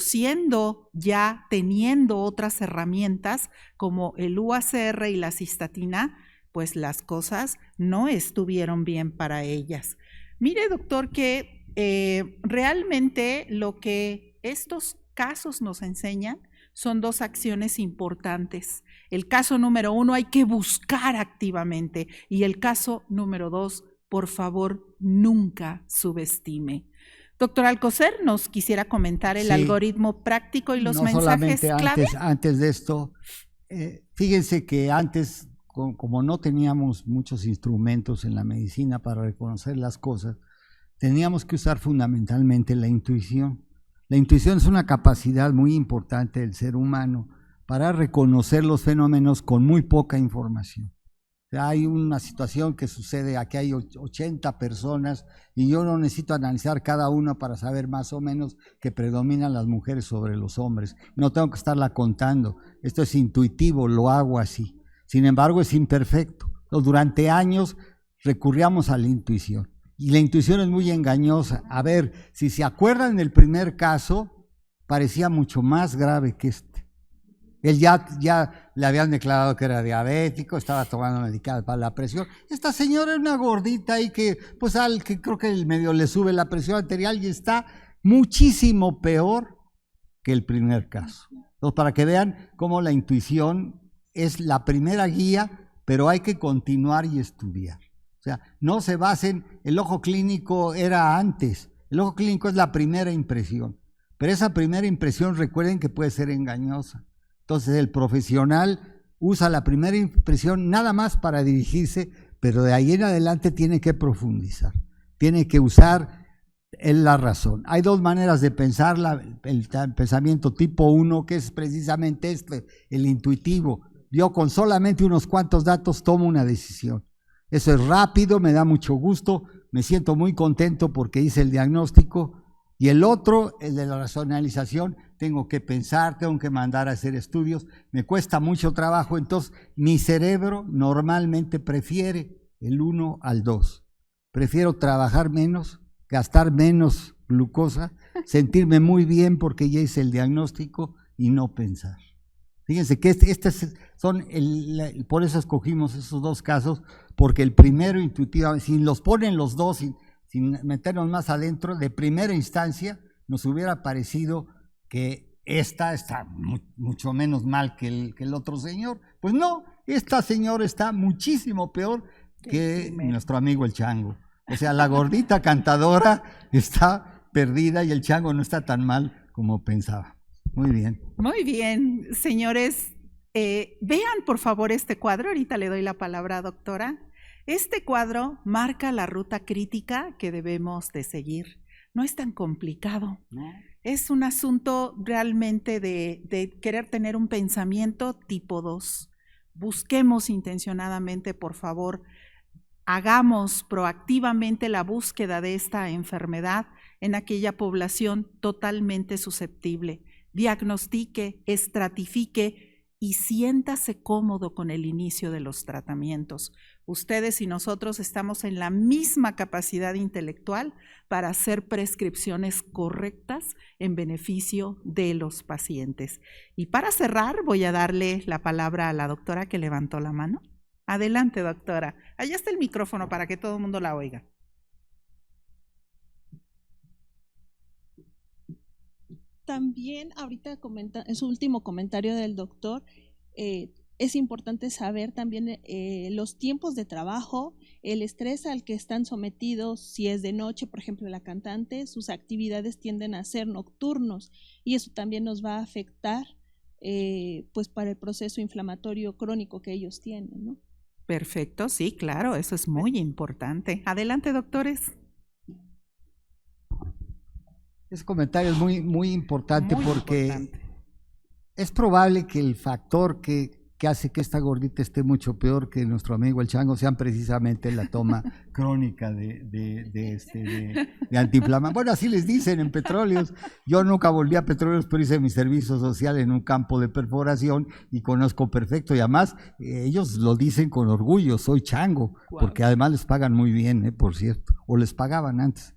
teniendo otras herramientas como el UACR y la cistatina, pues las cosas no estuvieron bien para ellas. Mire, doctor, que realmente lo que estos casos nos enseñan son 2 acciones importantes. El caso número 1 hay que buscar activamente y el caso número 2, por favor, nunca subestime. Doctor Alcocer, ¿nos quisiera comentar el algoritmo práctico y los mensajes clave? Antes de esto, fíjense que antes, como no teníamos muchos instrumentos en la medicina para reconocer las cosas, teníamos que usar fundamentalmente la intuición. La intuición es una capacidad muy importante del ser humano para reconocer los fenómenos con muy poca información. Hay una situación que sucede, aquí hay 80 personas y yo no necesito analizar cada una para saber más o menos que predominan las mujeres sobre los hombres. No tengo que estarla contando, esto es intuitivo, lo hago así. Sin embargo, es imperfecto. Durante años recurríamos a la intuición y la intuición es muy engañosa. A ver, si se acuerdan del primer caso, parecía mucho más grave que este. Él ya le habían declarado que era diabético, estaba tomando medicación para la presión. Esta señora es una gordita ahí que creo que el medio le sube la presión arterial y está muchísimo peor que el primer caso. Entonces, para que vean cómo la intuición es la primera guía, pero hay que continuar y estudiar. O sea, no se basen, el ojo clínico era antes, el ojo clínico es la primera impresión, pero esa primera impresión recuerden que puede ser engañosa. Entonces el profesional usa la primera impresión nada más para dirigirse, pero de ahí en adelante tiene que profundizar, tiene que usar la razón. Hay 2 maneras de pensar, el pensamiento tipo 1, que es precisamente el intuitivo. Yo con solamente unos cuantos datos tomo una decisión. Eso es rápido, me da mucho gusto, me siento muy contento porque hice el diagnóstico. Y el otro, el de la racionalización, tengo que pensar, tengo que mandar a hacer estudios, me cuesta mucho trabajo, entonces mi cerebro normalmente prefiere el 1 al 2. Prefiero trabajar menos, gastar menos glucosa, sentirme muy bien porque ya hice el diagnóstico y no pensar. Fíjense que por eso escogimos esos 2 casos, porque el primero intuitivamente, si los ponen los 2, sin meternos más adentro, de primera instancia nos hubiera parecido que esta está mucho menos mal que el otro señor. Pues no, esta señora está muchísimo peor que nuestro amigo el chango. O sea, la gordita cantadora está perdida y el chango no está tan mal como pensaba. Muy bien. Muy bien, señores. Vean por favor este cuadro, ahorita le doy la palabra, doctora. Este cuadro marca la ruta crítica que debemos de seguir. No es tan complicado. No. Es un asunto realmente de querer tener un pensamiento tipo 2. Busquemos intencionadamente, por favor, hagamos proactivamente la búsqueda de esta enfermedad en aquella población totalmente susceptible. Diagnostique, estratifique y siéntase cómodo con el inicio de los tratamientos. Ustedes y nosotros estamos en la misma capacidad intelectual para hacer prescripciones correctas en beneficio de los pacientes. Y para cerrar, voy a darle la palabra a la doctora que levantó la mano. Adelante, doctora. Allá está el micrófono para que todo el mundo la oiga. También ahorita en su último comentario del doctor, es importante saber también los tiempos de trabajo, el estrés al que están sometidos. Si es de noche, por ejemplo, la cantante, sus actividades tienden a ser nocturnos y eso también nos va a afectar pues para el proceso inflamatorio crónico que ellos tienen, ¿no? Perfecto, sí, claro, eso es muy importante. Adelante, doctores. Ese comentario es muy importante porque es probable que el factor que hace que esta gordita esté mucho peor que nuestro amigo el chango sean precisamente la toma crónica de antiinflamatorio. Bueno, así les dicen en Petróleos. Yo nunca volví a Petróleos, pero hice mi servicio social en un campo de perforación y conozco perfecto. Y además ellos lo dicen con orgullo, soy chango, porque además les pagan muy bien, por cierto, o les pagaban antes.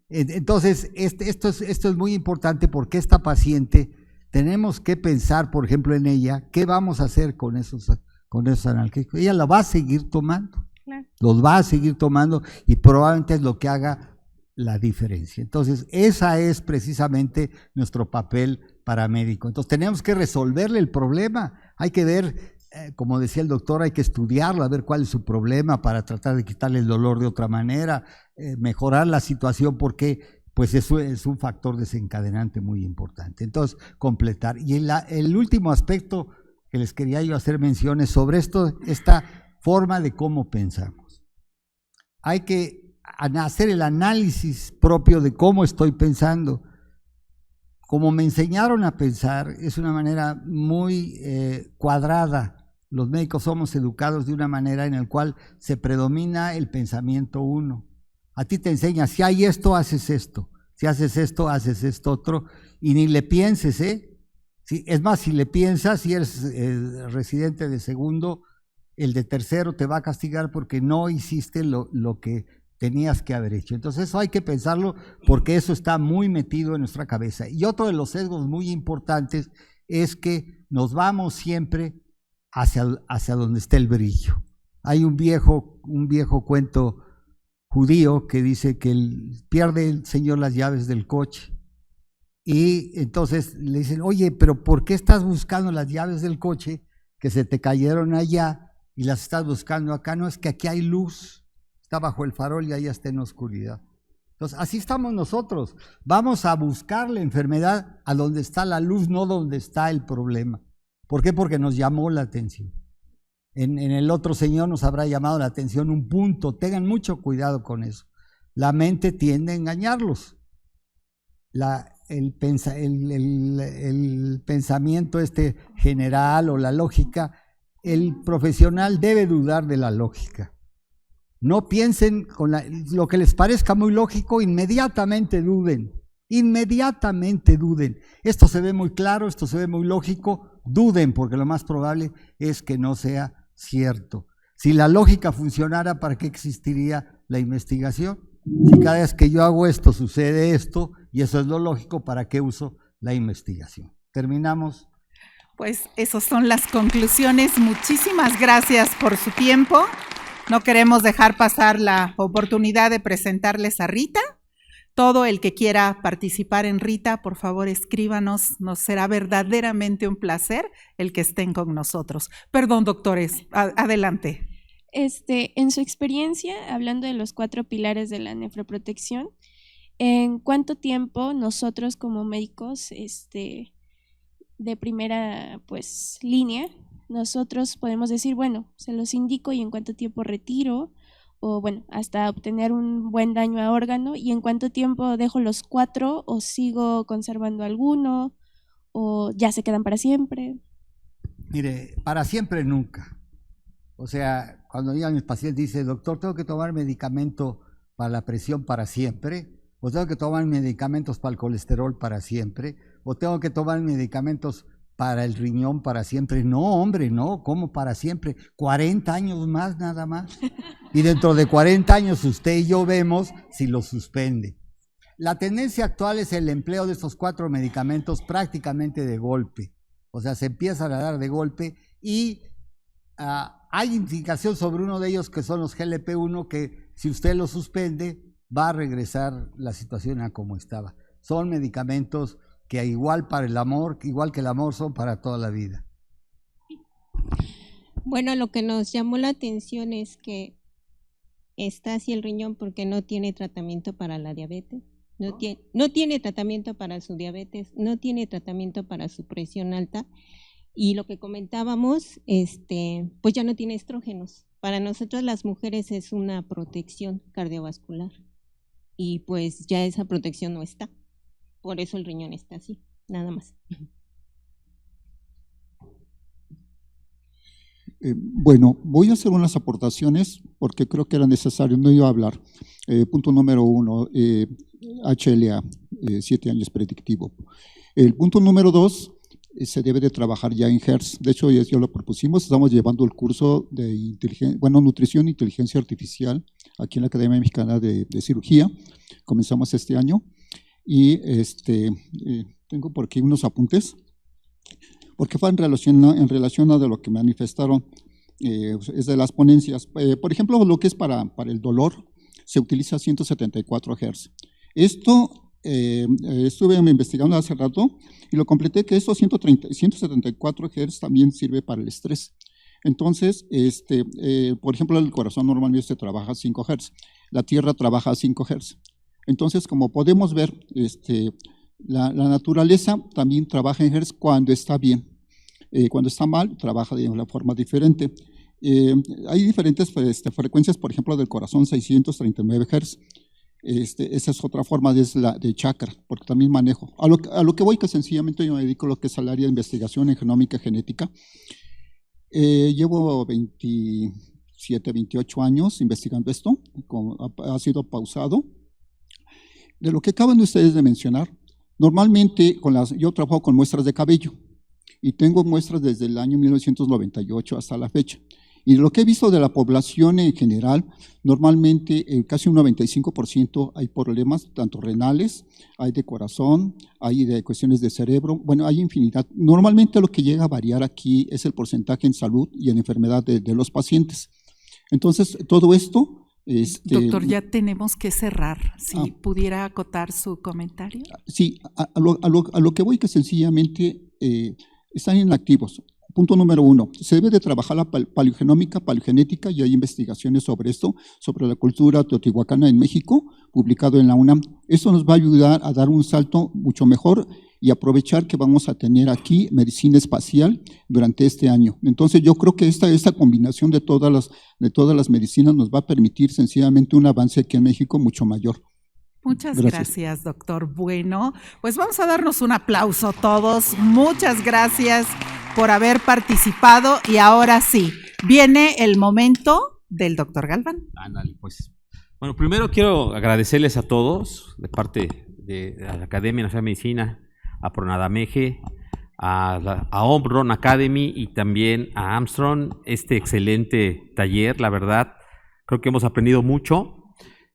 Entonces, esto es muy importante porque esta paciente tenemos que pensar, por ejemplo, en ella, ¿qué vamos a hacer con esos analgésicos? Ella la va a seguir tomando, claro. Los va a seguir tomando y probablemente es lo que haga la diferencia. Entonces, esa es precisamente nuestro papel paramédico. Entonces, tenemos que resolverle el problema, hay que ver. Como decía el doctor, hay que estudiarlo, a ver cuál es su problema para tratar de quitarle el dolor de otra manera, mejorar la situación porque pues eso es un factor desencadenante muy importante. Entonces, completar. Y el último aspecto que les quería yo hacer mención es sobre esta forma de cómo pensamos. Hay que hacer el análisis propio de cómo estoy pensando. Como me enseñaron a pensar, es una manera muy cuadrada. Los médicos somos educados de una manera en la cual se predomina el pensamiento uno. A ti te enseña, si hay esto, haces esto. Si haces esto, haces esto otro. Y ni le pienses, ¿eh? Sí, es más, si le piensas, si eres residente de segundo, el de tercero te va a castigar porque no hiciste lo que tenías que haber hecho. Entonces eso hay que pensarlo porque eso está muy metido en nuestra cabeza. Y otro de los sesgos muy importantes es que nos vamos siempre hacia donde está el brillo. Hay un viejo cuento judío que dice que pierde el Señor las llaves del coche y entonces le dicen, oye, pero ¿por qué estás buscando las llaves del coche que se te cayeron allá y las estás buscando acá? No, es que aquí hay luz, está bajo el farol y allá está en oscuridad. Entonces así estamos nosotros, vamos a buscar la enfermedad a donde está la luz, no donde está el problema. ¿Por qué? Porque nos llamó la atención. En el otro señor nos habrá llamado la atención un punto. Tengan mucho cuidado con eso. La mente tiende a engañarlos. El pensamiento general o la lógica, el profesional debe dudar de la lógica. No piensen con lo que les parezca muy lógico, inmediatamente duden. Inmediatamente duden. Esto se ve muy claro, esto se ve muy lógico, duden, porque lo más probable es que no sea cierto. Si la lógica funcionara, ¿para qué existiría la investigación? Si cada vez que yo hago esto sucede esto, y eso es lo lógico, ¿para qué uso la investigación? Terminamos. Pues esas son las conclusiones. Muchísimas gracias por su tiempo. No queremos dejar pasar la oportunidad de presentarles a Rita. Todo el que quiera participar en Rita, por favor escríbanos, nos será verdaderamente un placer el que estén con nosotros. Perdón, doctores, adelante. En su experiencia, hablando de los 4 pilares de la nefroprotección, ¿en cuánto tiempo nosotros como médicos de primera línea, nosotros podemos decir, bueno, se los indico y en cuánto tiempo retiro? O bueno, hasta obtener un buen daño a órgano, y en cuánto tiempo dejo los 4 o sigo conservando alguno o ya se quedan para siempre. Mire, para siempre nunca. O sea, cuando llegan mis pacientes dicen, doctor, tengo que tomar medicamento para la presión para siempre, o tengo que tomar medicamentos para el colesterol para siempre, o tengo que tomar medicamentos para el riñón para siempre. No, hombre, no, ¿cómo para siempre? 40 años más nada más. Y dentro de 40 años usted y yo vemos si lo suspende. La tendencia actual es el empleo de estos 4 medicamentos prácticamente de golpe. O sea, se empiezan a dar de golpe y hay indicación sobre uno de ellos que son los GLP-1 que si usted lo suspende va a regresar la situación a como estaba. Son medicamentos que igual para el amor, igual que el amor, son para toda la vida. Bueno, lo que nos llamó la atención es que está así el riñón porque no tiene tratamiento para la diabetes, no tiene tratamiento para su diabetes, no tiene tratamiento para su presión alta y lo que comentábamos, pues ya no tiene estrógenos. Para nosotros las mujeres es una protección cardiovascular y pues ya esa protección no está. Por eso el riñón está así, nada más. Bueno, voy a hacer unas aportaciones porque creo que era necesario, no iba a hablar. Punto número 1, HLA, 7 años predictivo. El punto número 2, se debe de trabajar ya en HERS. De hecho, ya lo propusimos, estamos llevando el curso de nutrición e inteligencia artificial aquí en la Academia Mexicana de Cirugía. Comenzamos este año y tengo por aquí unos apuntes, porque fue en relación a de lo que manifestaron, es de las ponencias. Por ejemplo, lo que es para el dolor, se utiliza 174 Hz. Esto estuve investigando hace rato y lo completé que estos 174 Hz también sirve para el estrés. Entonces, por ejemplo, el corazón normalmente trabaja a 5 Hz, la tierra trabaja a 5 Hz. Entonces, como podemos ver, la naturaleza también trabaja en Hz cuando está bien. Cuando está mal, trabaja de una forma diferente. Hay diferentes frecuencias, por ejemplo, del corazón, 639 Hz. Esa es otra forma de chakra, porque también manejo. A lo que voy, que sencillamente yo me dedico a lo que es al área de investigación en genómica genética. Llevo 27, 28 años investigando esto, ha sido pausado. De lo que acaban de ustedes de mencionar, normalmente yo trabajo con muestras de cabello y tengo muestras desde el año 1998 hasta la fecha. Y lo que he visto de la población en general, normalmente casi un 95% hay problemas, tanto renales, hay de corazón, hay de cuestiones de cerebro, bueno, hay infinidad. Normalmente lo que llega a variar aquí es el porcentaje en salud y en enfermedad de los pacientes. Entonces, todo esto… Doctor, ya tenemos que cerrar. Si pudiera acotar su comentario. Sí, a lo que voy, que sencillamente están inactivos. Punto número 1, se debe de trabajar la paleogenómica, paleogenética, y hay investigaciones sobre esto, sobre la cultura teotihuacana en México, publicado en la UNAM. Eso nos va a ayudar a dar un salto mucho mejor y aprovechar que vamos a tener aquí medicina espacial durante este año. Entonces yo creo que esta combinación de todas las medicinas nos va a permitir sencillamente un avance aquí en México mucho mayor. Muchas gracias, doctor. Bueno, pues vamos a darnos un aplauso todos. Muchas gracias por haber participado y ahora sí, viene el momento del doctor Galván. Ándale, pues. Bueno, primero quiero agradecerles a todos de parte de la Academia Nacional de Medicina, a Pronadameje, a Omron Academy y también a Armstrong, este excelente taller, la verdad, creo que hemos aprendido mucho.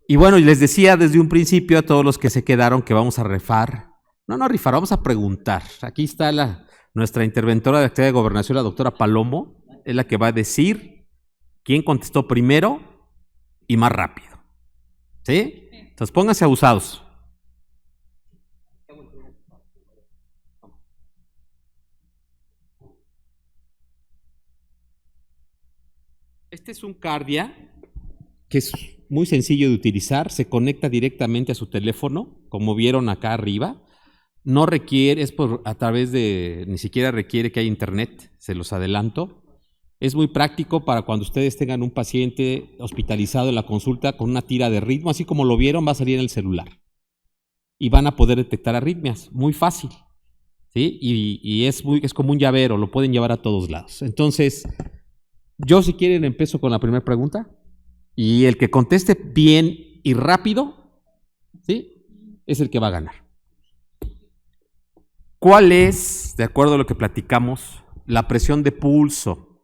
Y bueno, les decía desde un principio a todos los que se quedaron que vamos a rifar, vamos a preguntar. Aquí está nuestra interventora de actividad de gobernación, la doctora Palomo, es la que va a decir quién contestó primero y más rápido. ¿Sí? Entonces pónganse abusados. Este es un Cardia que es muy sencillo de utilizar, se conecta directamente a su teléfono, como vieron acá arriba. No requiere, ni siquiera requiere que haya internet, se los adelanto. Es muy práctico para cuando ustedes tengan un paciente hospitalizado en la consulta con una tira de ritmo, así como lo vieron, va a salir en el celular. Y van a poder detectar arritmias, muy fácil. ¿Sí? Y es como un llavero, lo pueden llevar a todos lados. Entonces, yo si quieren empiezo con la primera pregunta. Y el que conteste bien y rápido, ¿sí?, es el que va a ganar. ¿Cuál es, de acuerdo a lo que platicamos, la presión de pulso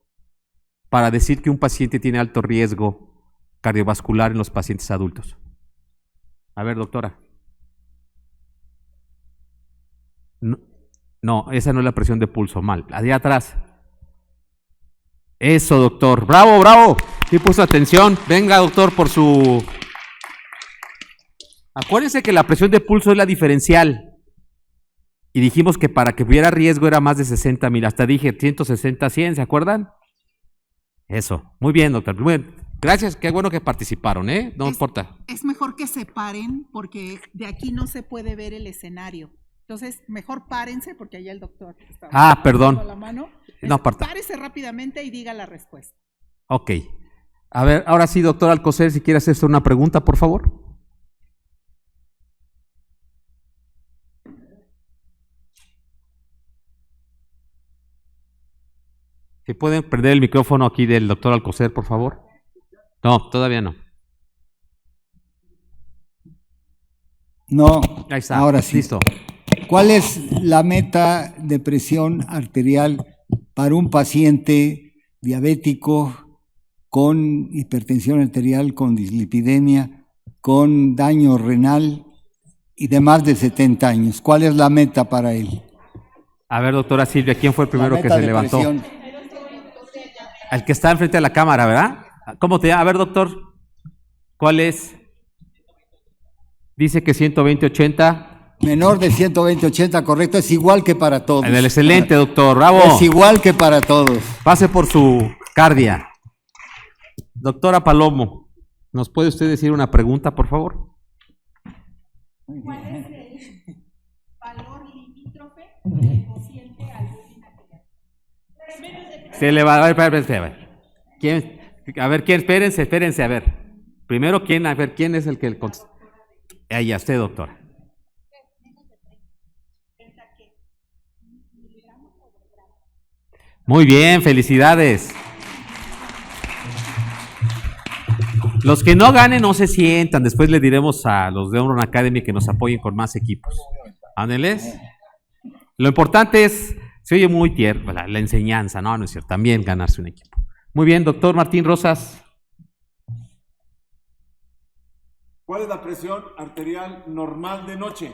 para decir que un paciente tiene alto riesgo cardiovascular en los pacientes adultos? A ver, doctora. No, esa no es la presión de pulso, mal. La de atrás. Eso, doctor. ¡Bravo, bravo! Sí puso atención. Venga, doctor, por su... Acuérdense que la presión de pulso es la diferencial. Y dijimos que para que hubiera riesgo era más de 60,000. Hasta dije 160, 100, ¿se acuerdan? Eso. Muy bien, doctor. Muy bien. Gracias, qué bueno que participaron, ¿eh? No importa. Es mejor que se paren porque de aquí no se puede ver el escenario. Entonces, mejor párense porque allá el doctor está Perdón. la mano. No aparta. Párese rápidamente y diga la respuesta. Ok. A ver, ahora sí, doctor Alcocer, si quiere hacerse una pregunta, por favor. Si pueden prender el micrófono aquí del doctor Alcocer, por favor. No, todavía no. No, Ahí está. ahora sí. Listo. ¿Cuál es la meta de presión arterial para un paciente diabético con hipertensión arterial, con dislipidemia, con daño renal y de más de 70 años? ¿Cuál es la meta para él? A ver, doctora Silvia, ¿quién fue el primero que se levantó? Presión. El que está enfrente de la cámara, ¿verdad? ¿Cómo te llama? A ver, doctor, ¿cuál es? Dice que 120/80. Menor de 120/80, correcto, es igual que para todos. En el excelente, doctor, bravo. Es igual que para todos. Pase por su cardia. Doctora Palomo, ¿nos puede usted decir una pregunta, por favor? ¿Cuál es el valor limítrofe del cociente albúmina? Se le va a ver, espérate. ¿Quién? A ver, ¿quién? Espérense, a ver. Primero, ¿quién? A ver, ¿quién es el que... Ahí ya, usted, doctora. Muy bien, felicidades. Los que no ganen no se sientan, después le diremos a los de Omron Academy que nos apoyen con más equipos. Ándeles. Lo importante es, se oye muy tierno, la enseñanza, no es cierto, también ganarse un equipo. Muy bien, doctor Martín Rosas. ¿Cuál es la presión arterial normal de noche?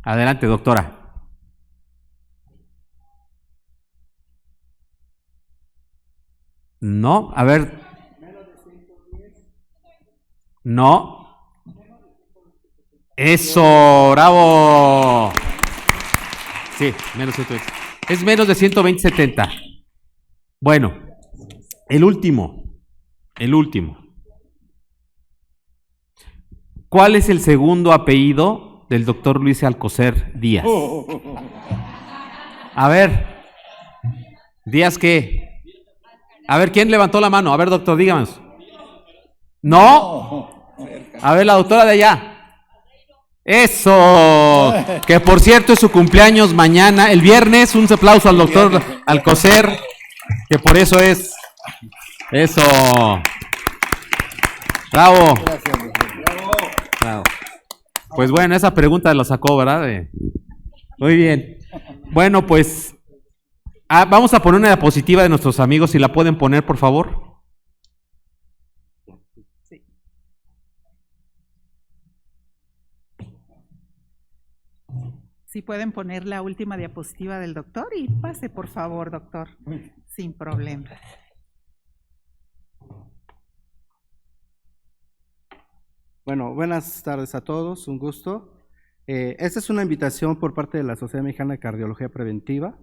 Adelante, doctora. No, a ver. No. Eso, bravo. Sí, menos 120. Es menos de 120/70. Bueno, el último. ¿Cuál es el segundo apellido del doctor Luis Alcocer Díaz? A ver. ¿Díaz qué? A ver, ¿quién levantó la mano? A ver, doctor, díganos. ¿No? A ver, la doctora de allá. ¡Eso! Que por cierto es su cumpleaños mañana, el viernes. Un aplauso al doctor Alcocer, que por eso es. ¡Eso! ¡Bravo! Bravo. Pues bueno, esa pregunta lo sacó, ¿verdad? Muy bien. Bueno, pues vamos a poner una diapositiva de nuestros amigos, si la pueden poner, por favor. Si pueden poner la última diapositiva del doctor y pase, por favor, doctor, sin problema. Bueno, buenas tardes a todos, un gusto. Esta es una invitación por parte de la Sociedad Mexicana de Cardiología Preventiva.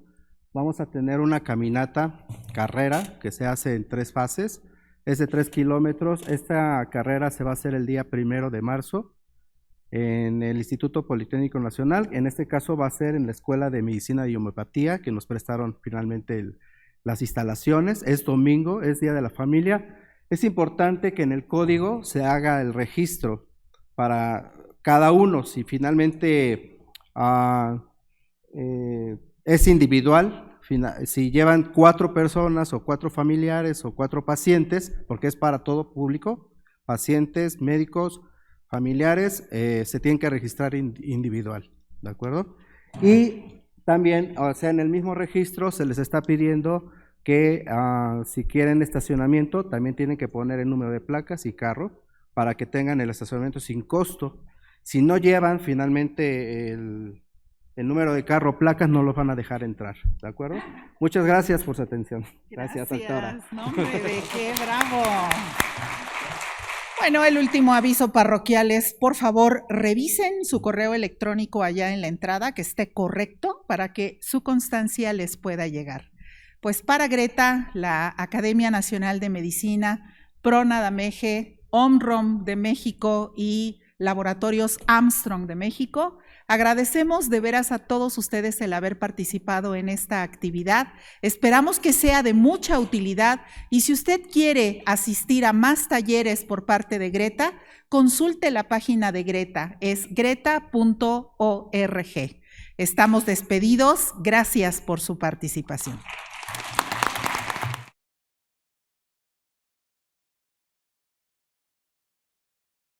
Vamos a tener una caminata, carrera, que se hace en 3 fases. Es de 3 kilómetros. Esta carrera se va a hacer el día 1 de marzo en el Instituto Politécnico Nacional. En este caso va a ser en la Escuela de Medicina y Homeopatía, que nos prestaron finalmente las instalaciones. Es domingo, es Día de la Familia. Es importante que en el código se haga el registro para cada uno. Si finalmente es individual, si llevan 4 personas o 4 familiares o 4 pacientes, porque es para todo público, pacientes, médicos, familiares, se tienen que registrar individual, ¿de acuerdo? Y también, o sea, en el mismo registro se les está pidiendo que si quieren estacionamiento, también tienen que poner el número de placas y carro para que tengan el estacionamiento sin costo. Si no llevan finalmente el número de carro o placas, no los van a dejar entrar, ¿de acuerdo? Muchas gracias por su atención. Gracias, doctora. No, hombre, de qué bravo. Bueno, el último aviso parroquial es, por favor, revisen su correo electrónico allá en la entrada, que esté correcto para que su constancia les pueda llegar. Pues para Greta, la Academia Nacional de Medicina, PRONADAMEGE, OMROM de México y Laboratorios Armstrong de México, agradecemos de veras a todos ustedes el haber participado en esta actividad. Esperamos que sea de mucha utilidad y si usted quiere asistir a más talleres por parte de Greta, consulte la página de Greta, es greta.org. Estamos despedidos, gracias por su participación.